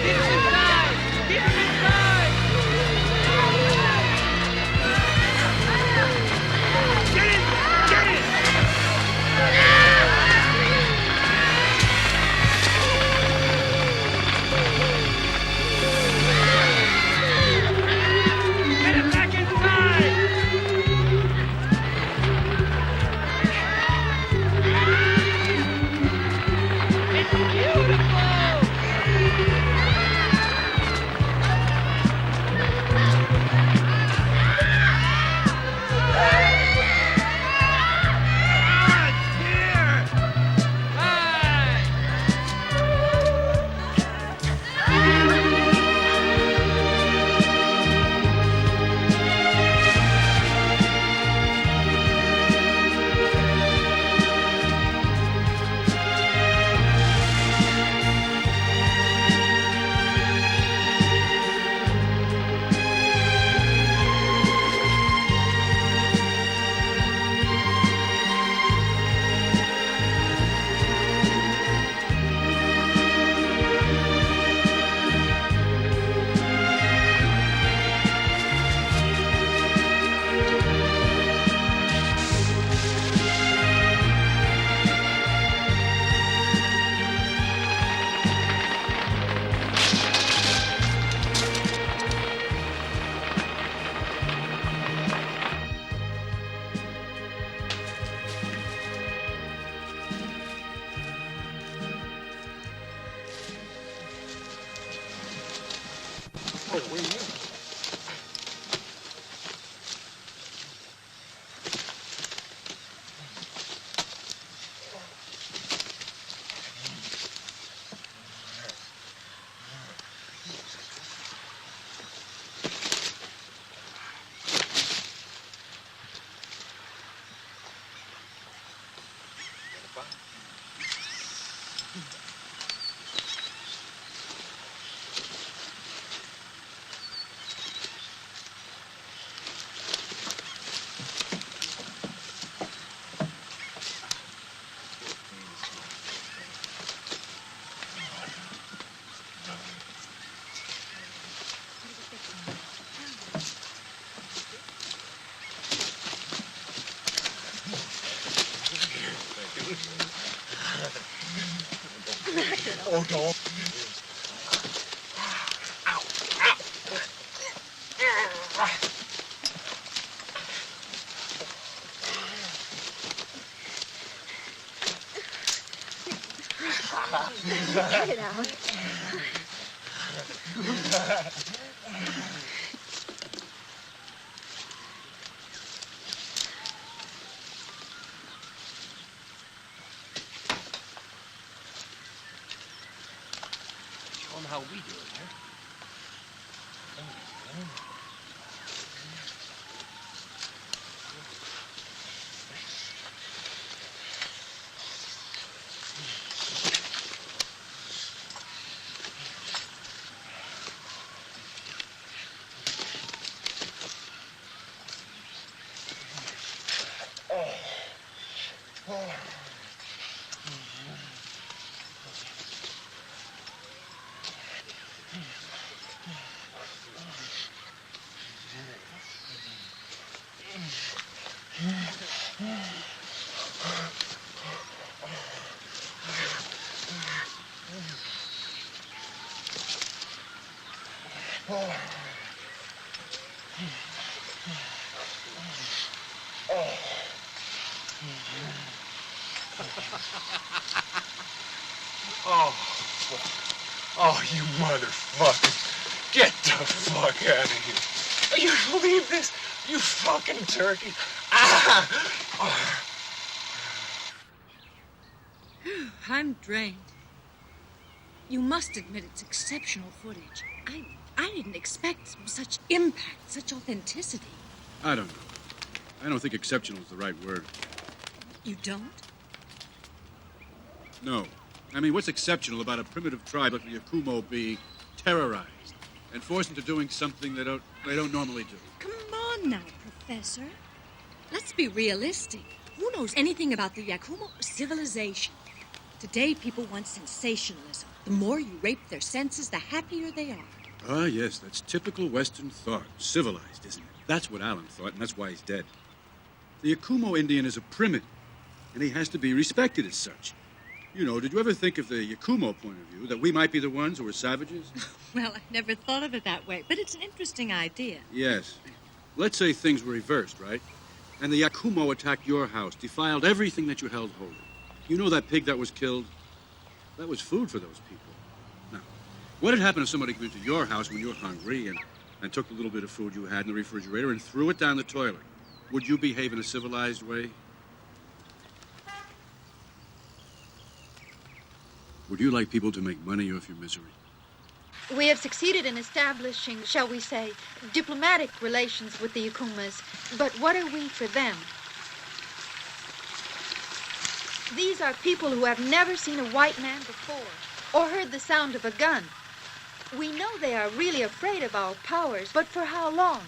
Get Oh, no. Cut it out. Show 'em how we do it, huh? Oh, you motherfucker. Get the fuck out of here. You believe this? You fucking turkey. Ah! I'm drained. You must admit it's exceptional footage. I didn't expect such impact, such authenticity. I don't know. I don't think exceptional is the right word. You don't? No. I mean, what's exceptional about a primitive tribe like the Yakumo being terrorized and forced into doing something they don't normally do? Come on now, Professor. Let's be realistic. Who knows anything about the Yakumo civilization? Today, people want sensationalism. The more you rape their senses, the happier they are. Ah, yes, that's typical Western thought. Civilized, isn't it? That's what Alan thought, and that's why he's dead. The Yakumo Indian is a primitive, and he has to be respected as such. You know, did you ever think of the Yakumo point of view, that we might be the ones who are savages? Well, I never thought of it that way, but it's an interesting idea. Yes. Let's say things were reversed, right? And the Yakumo attacked your house, defiled everything that you held holy. You know that pig that was killed? That was food for those people. Now, what had happened if somebody came into your house when you were hungry and took the little bit of food you had in the refrigerator and threw it down the toilet? Would you behave in a civilized way? Would you like people to make money off your misery? We have succeeded in establishing, shall we say, diplomatic relations with the Yakumas, but what are we for them? These are people who have never seen a white man before or heard the sound of a gun. We know they are really afraid of our powers, but for how long?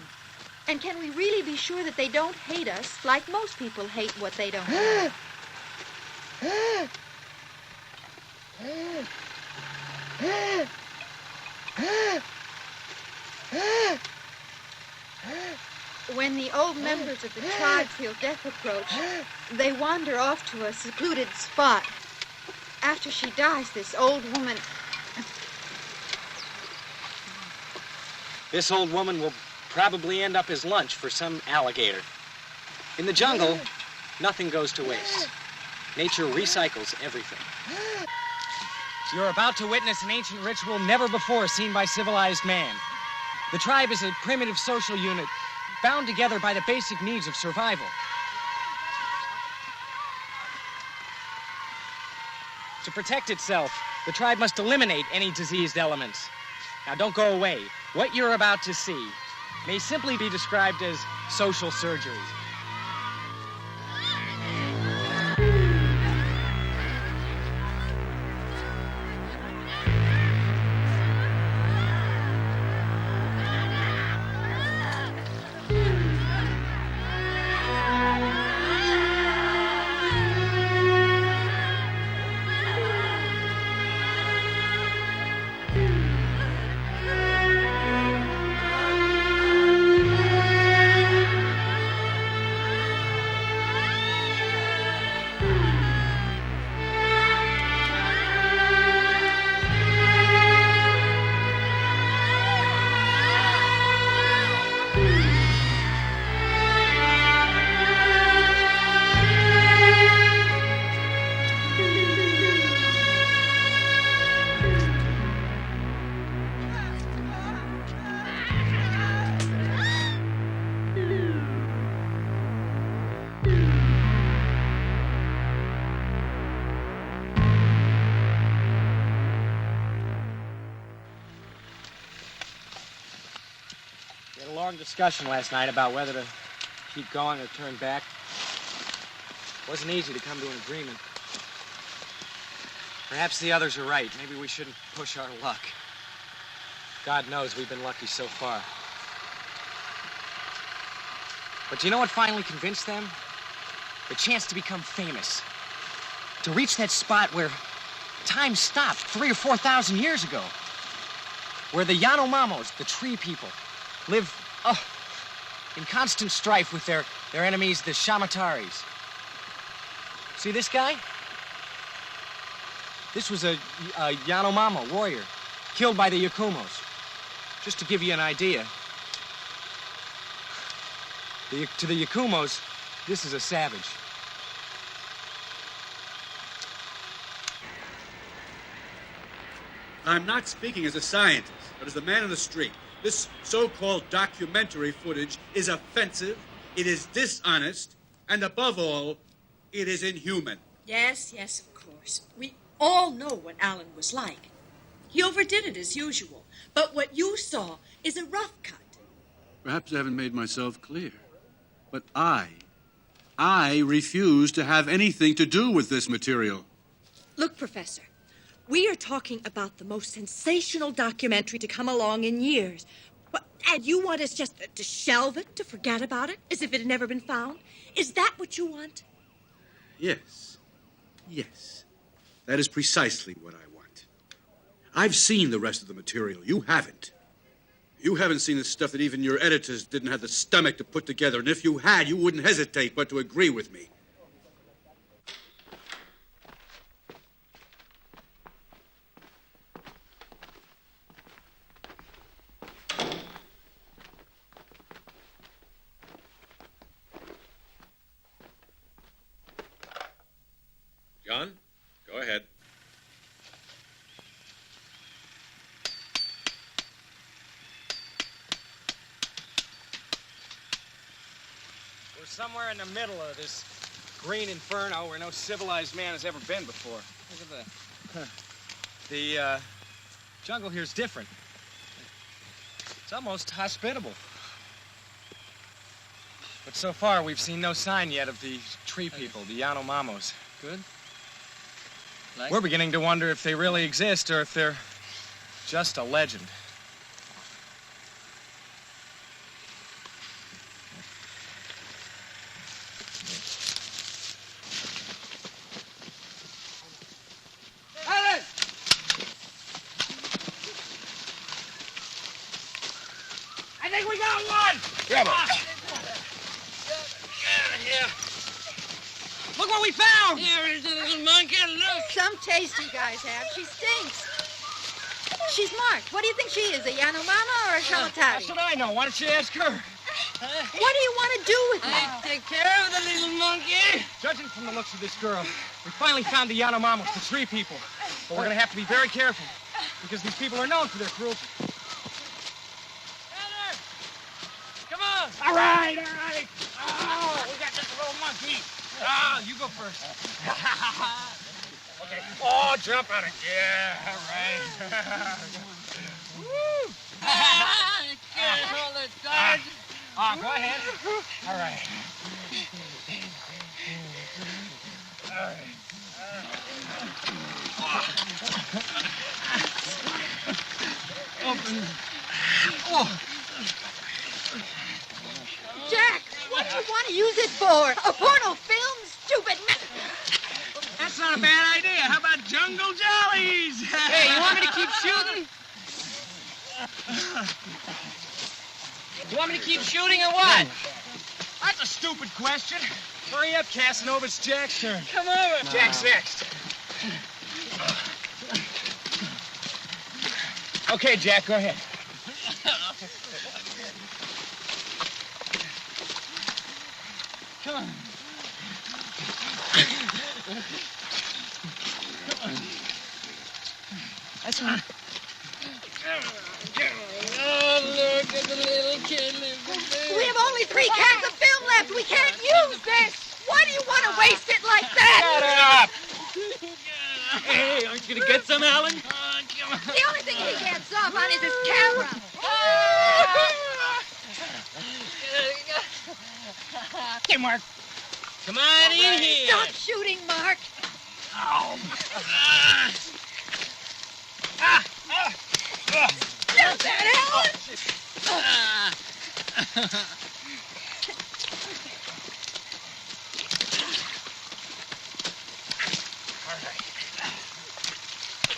And can we really be sure that they don't hate us like most people hate what they don't know? When the old members of the tribe feel death approach, they wander off to a secluded spot. After she dies, this old woman... This old woman will probably end up as lunch for some alligator. In the jungle, nothing goes to waste. Nature recycles everything. You're about to witness an ancient ritual never before seen by civilized man. The tribe is a primitive social unit bound together by the basic needs of survival. To protect itself, the tribe must eliminate any diseased elements. Now, don't go away. What you're about to see may simply be described as social surgery. long discussion last night about whether to keep going or turn back. It wasn't easy to come to an agreement. Perhaps the others are right. Maybe we shouldn't push our luck. God knows we've been lucky so far. But do you know what finally convinced them? The chance to become famous. To reach that spot where time stopped 3,000 or 4,000 years ago. Where the Yanomamos, the tree people, live in constant strife with their enemies, the Shamataris. See this guy? This was a Yanomamo warrior, killed by the Yakumos. Just to give you an idea. To the Yakumos, this is a savage. I'm not speaking as a scientist, but as the man in the street. This so-called documentary footage is offensive, it is dishonest, and above all, it is inhuman. Yes, of course. We all know what Alan was like. He overdid it as usual. But what you saw is a rough cut. Perhaps I haven't made myself clear. But I refuse to have anything to do with this material. Look, Professor, we are talking about the most sensational documentary to come along in years. And you want us just to shelve it, to forget about it, as if it had never been found? Is that what you want? Yes. That is precisely what I want. I've seen the rest of the material. You haven't. You haven't seen the stuff that even your editors didn't have the stomach to put together. And if you had, you wouldn't hesitate but to agree with me. John, go ahead. We're somewhere in the middle of this green inferno where no civilized man has ever been before. Look at that. The jungle here's different. It's almost hospitable. But so far, we've seen no sign yet of the tree people, the Yanomamos. Good? We're beginning to wonder if they really exist or if they're just a legend. Alan! I think we got one! Grab it. Yeah. Look what we found! Here is a little monkey, look. Some taste you guys have. She stinks. She's marked. What do you think she is, a Yanomama or a Shamatari? That's what I know. Why don't you ask her? What do you want to do with her? I take care of the little monkey. Judging from the looks of this girl, we finally found the Yanomamos, the tree people. But we're going to have to be very careful because these people are known for their cruelty. Come on. All right. Oh, we got this little monkey. Oh, you go first. Okay. Oh, jump on it. Yeah, all right. Woo. I can't hold it tight. Go ahead. All right. Open. Jack, what do you want to use it for? A porno film, stupid. That's not a bad idea. How about jungle jollies? Hey, you want me to keep shooting? You want me to keep shooting or what? That's a stupid question. Hurry up, Casanova. It's Jack's turn. Come over. Jack's next. Okay, Jack, go ahead. Come on. That's one. Oh, look at the little kid. We have only 3 cans of film left. We can't use this. Why do you want to waste it like that? Shut up! Hey, aren't you gonna get some, Alan? The only thing he gets off on is his camera. Okay, Mark. Come on in here. Stop shooting, Mark. Stop that, Alan.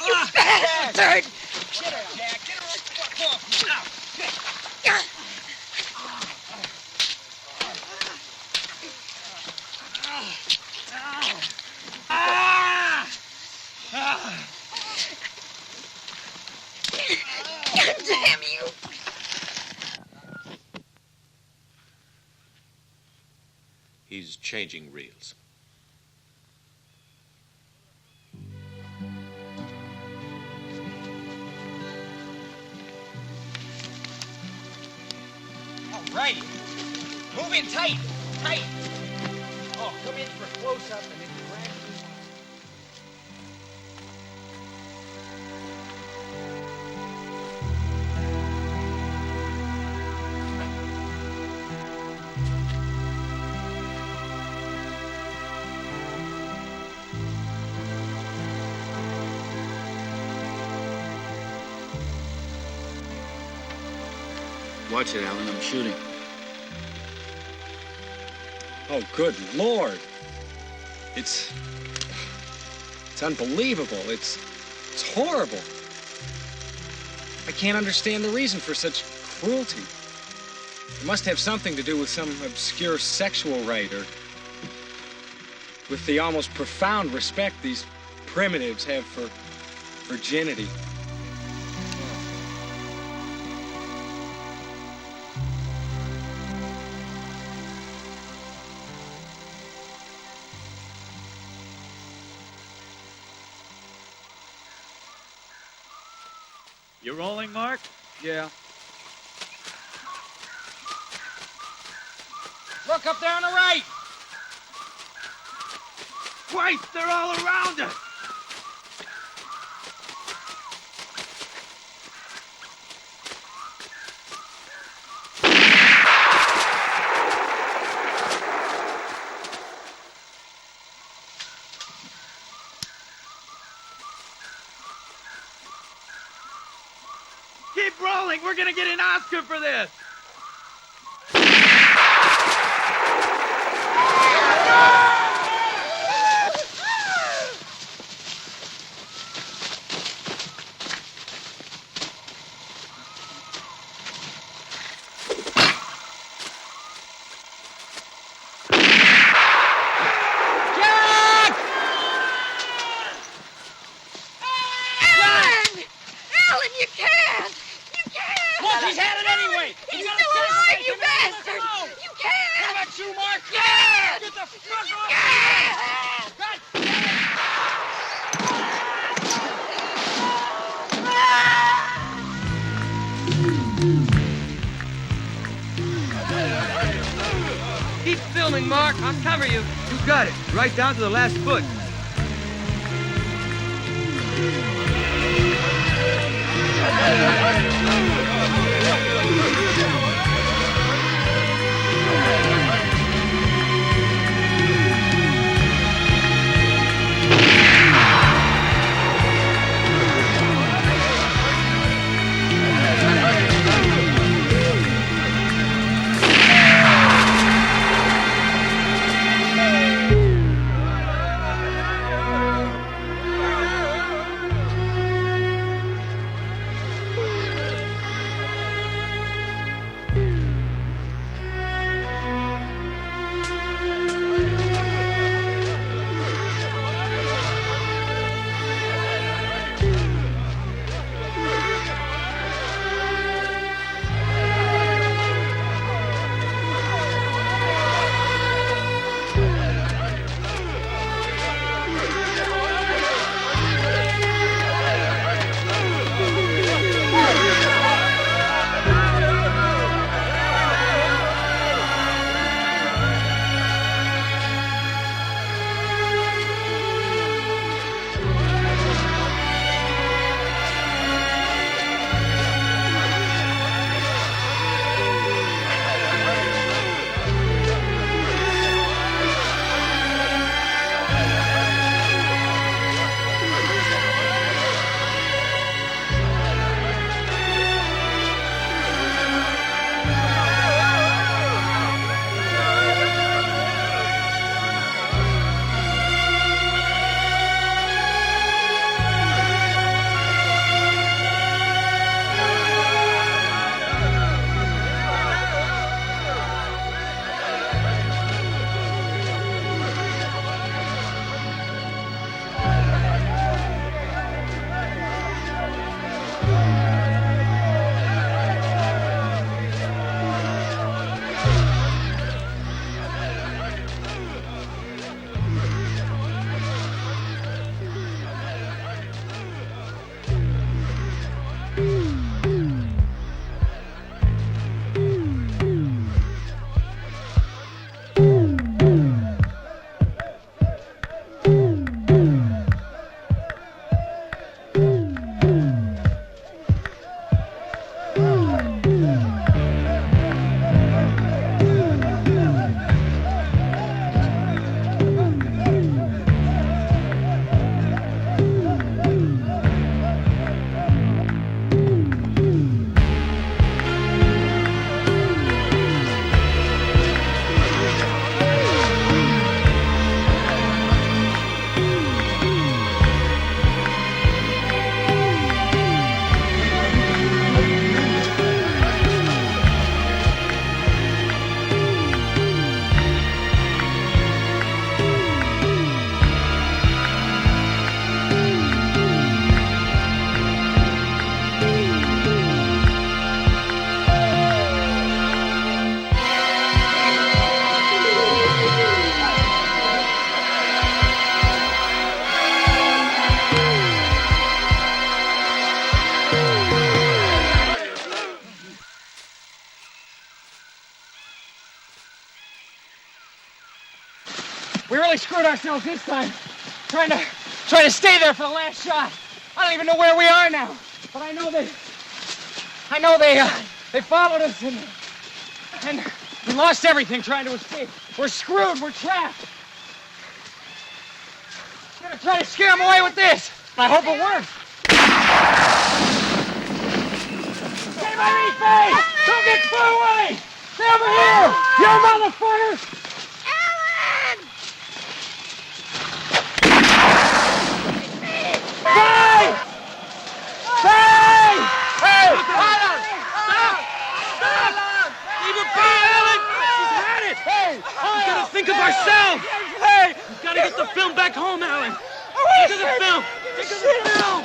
You bastard! Get her, Jack. Get her right the fuck off. Now. God damn you! He's changing reels. All right. Move in tight. Tight. Oh, come in for a close-up and then grab your wine. Watch it, Alan. I'm shooting. Oh, good Lord. It's unbelievable. It's horrible. I can't understand the reason for such cruelty. It must have something to do with some obscure sexual rite or with the almost profound respect these primitives have for virginity. You rolling, Mark? Yeah. Look up there on the right. Christ, they're all around us! Keep rolling! We're gonna get an Oscar for this! Alan, you can't! You can't! Look, he's had it anyway. He's got still a chance alive, to you make it. bastard! Leave him alone. You can't! What about you, Mark? You can't! Get the fuck off! can't! God damn it! Keep filming, Mark. I'll cover you. You got it. Right down to the last foot. We really screwed ourselves this time. Trying to stay there for the last shot. I don't even know where we are now. But I know they followed us and we lost everything trying to escape. We're screwed. We're trapped. I'm gonna try to scare them away with this. I hope it works. Stay by me, Faye! Don't get far away! Stay over here! You motherfucker! Alan! Faye! Faye! Hey! Alan! Stop! Stop! Leave it be, Alan! She's had it! Hey! We've got to think of ourselves! Hey! We've got to get the film back home, Alan! Think of the film! Think of the film!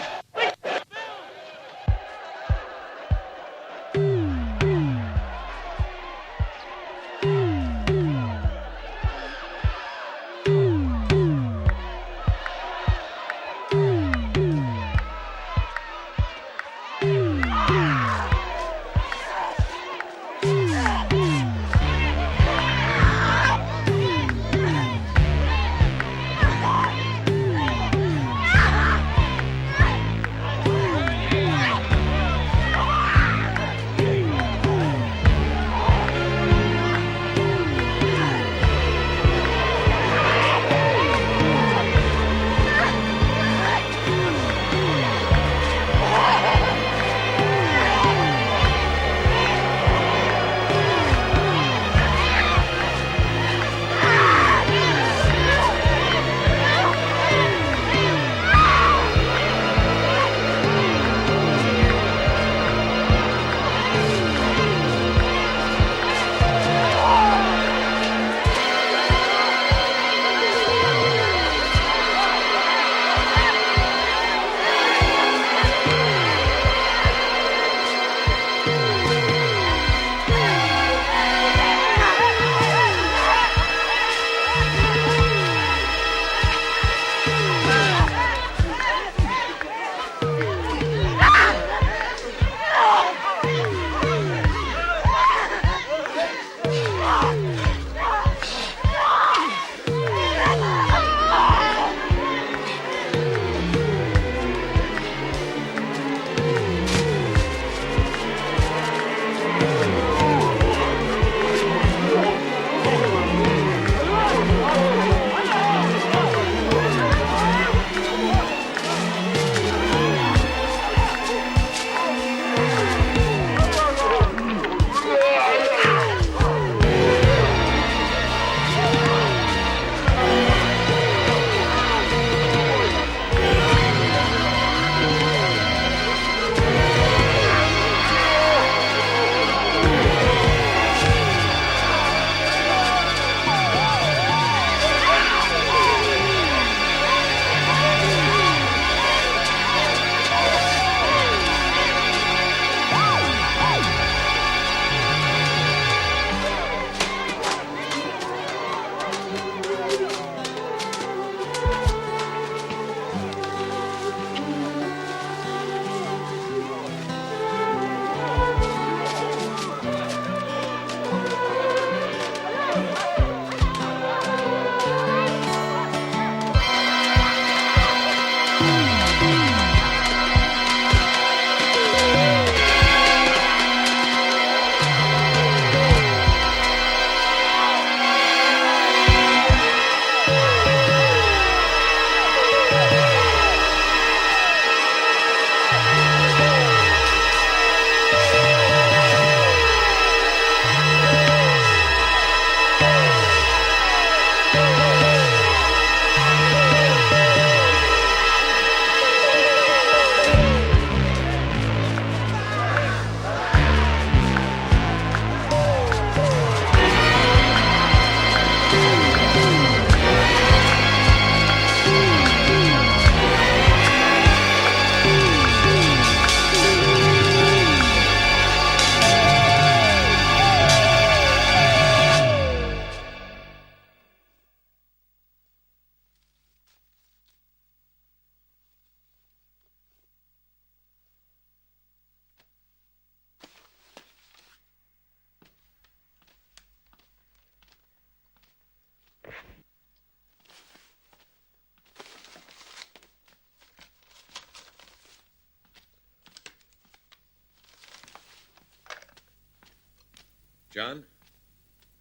John,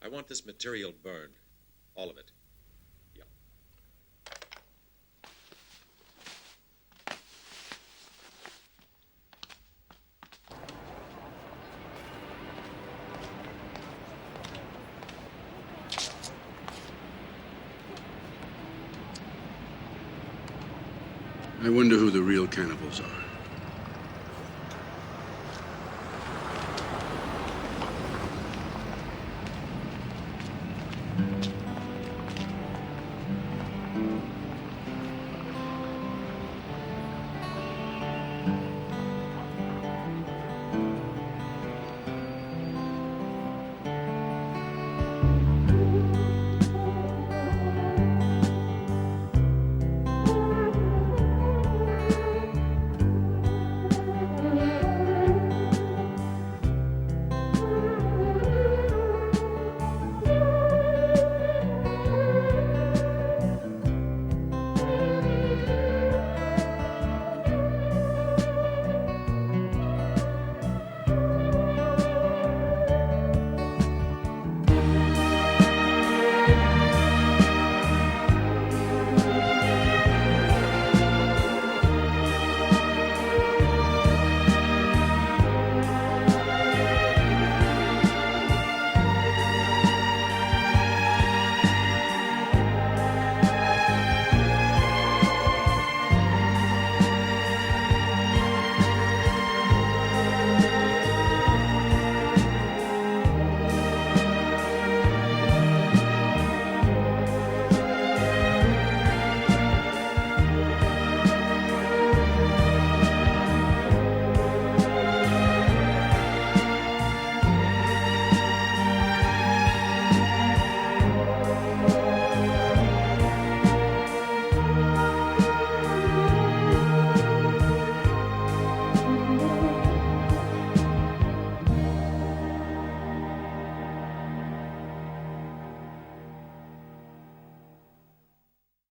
I want this material burned. All of it. Yeah. I wonder who the real cannibals are.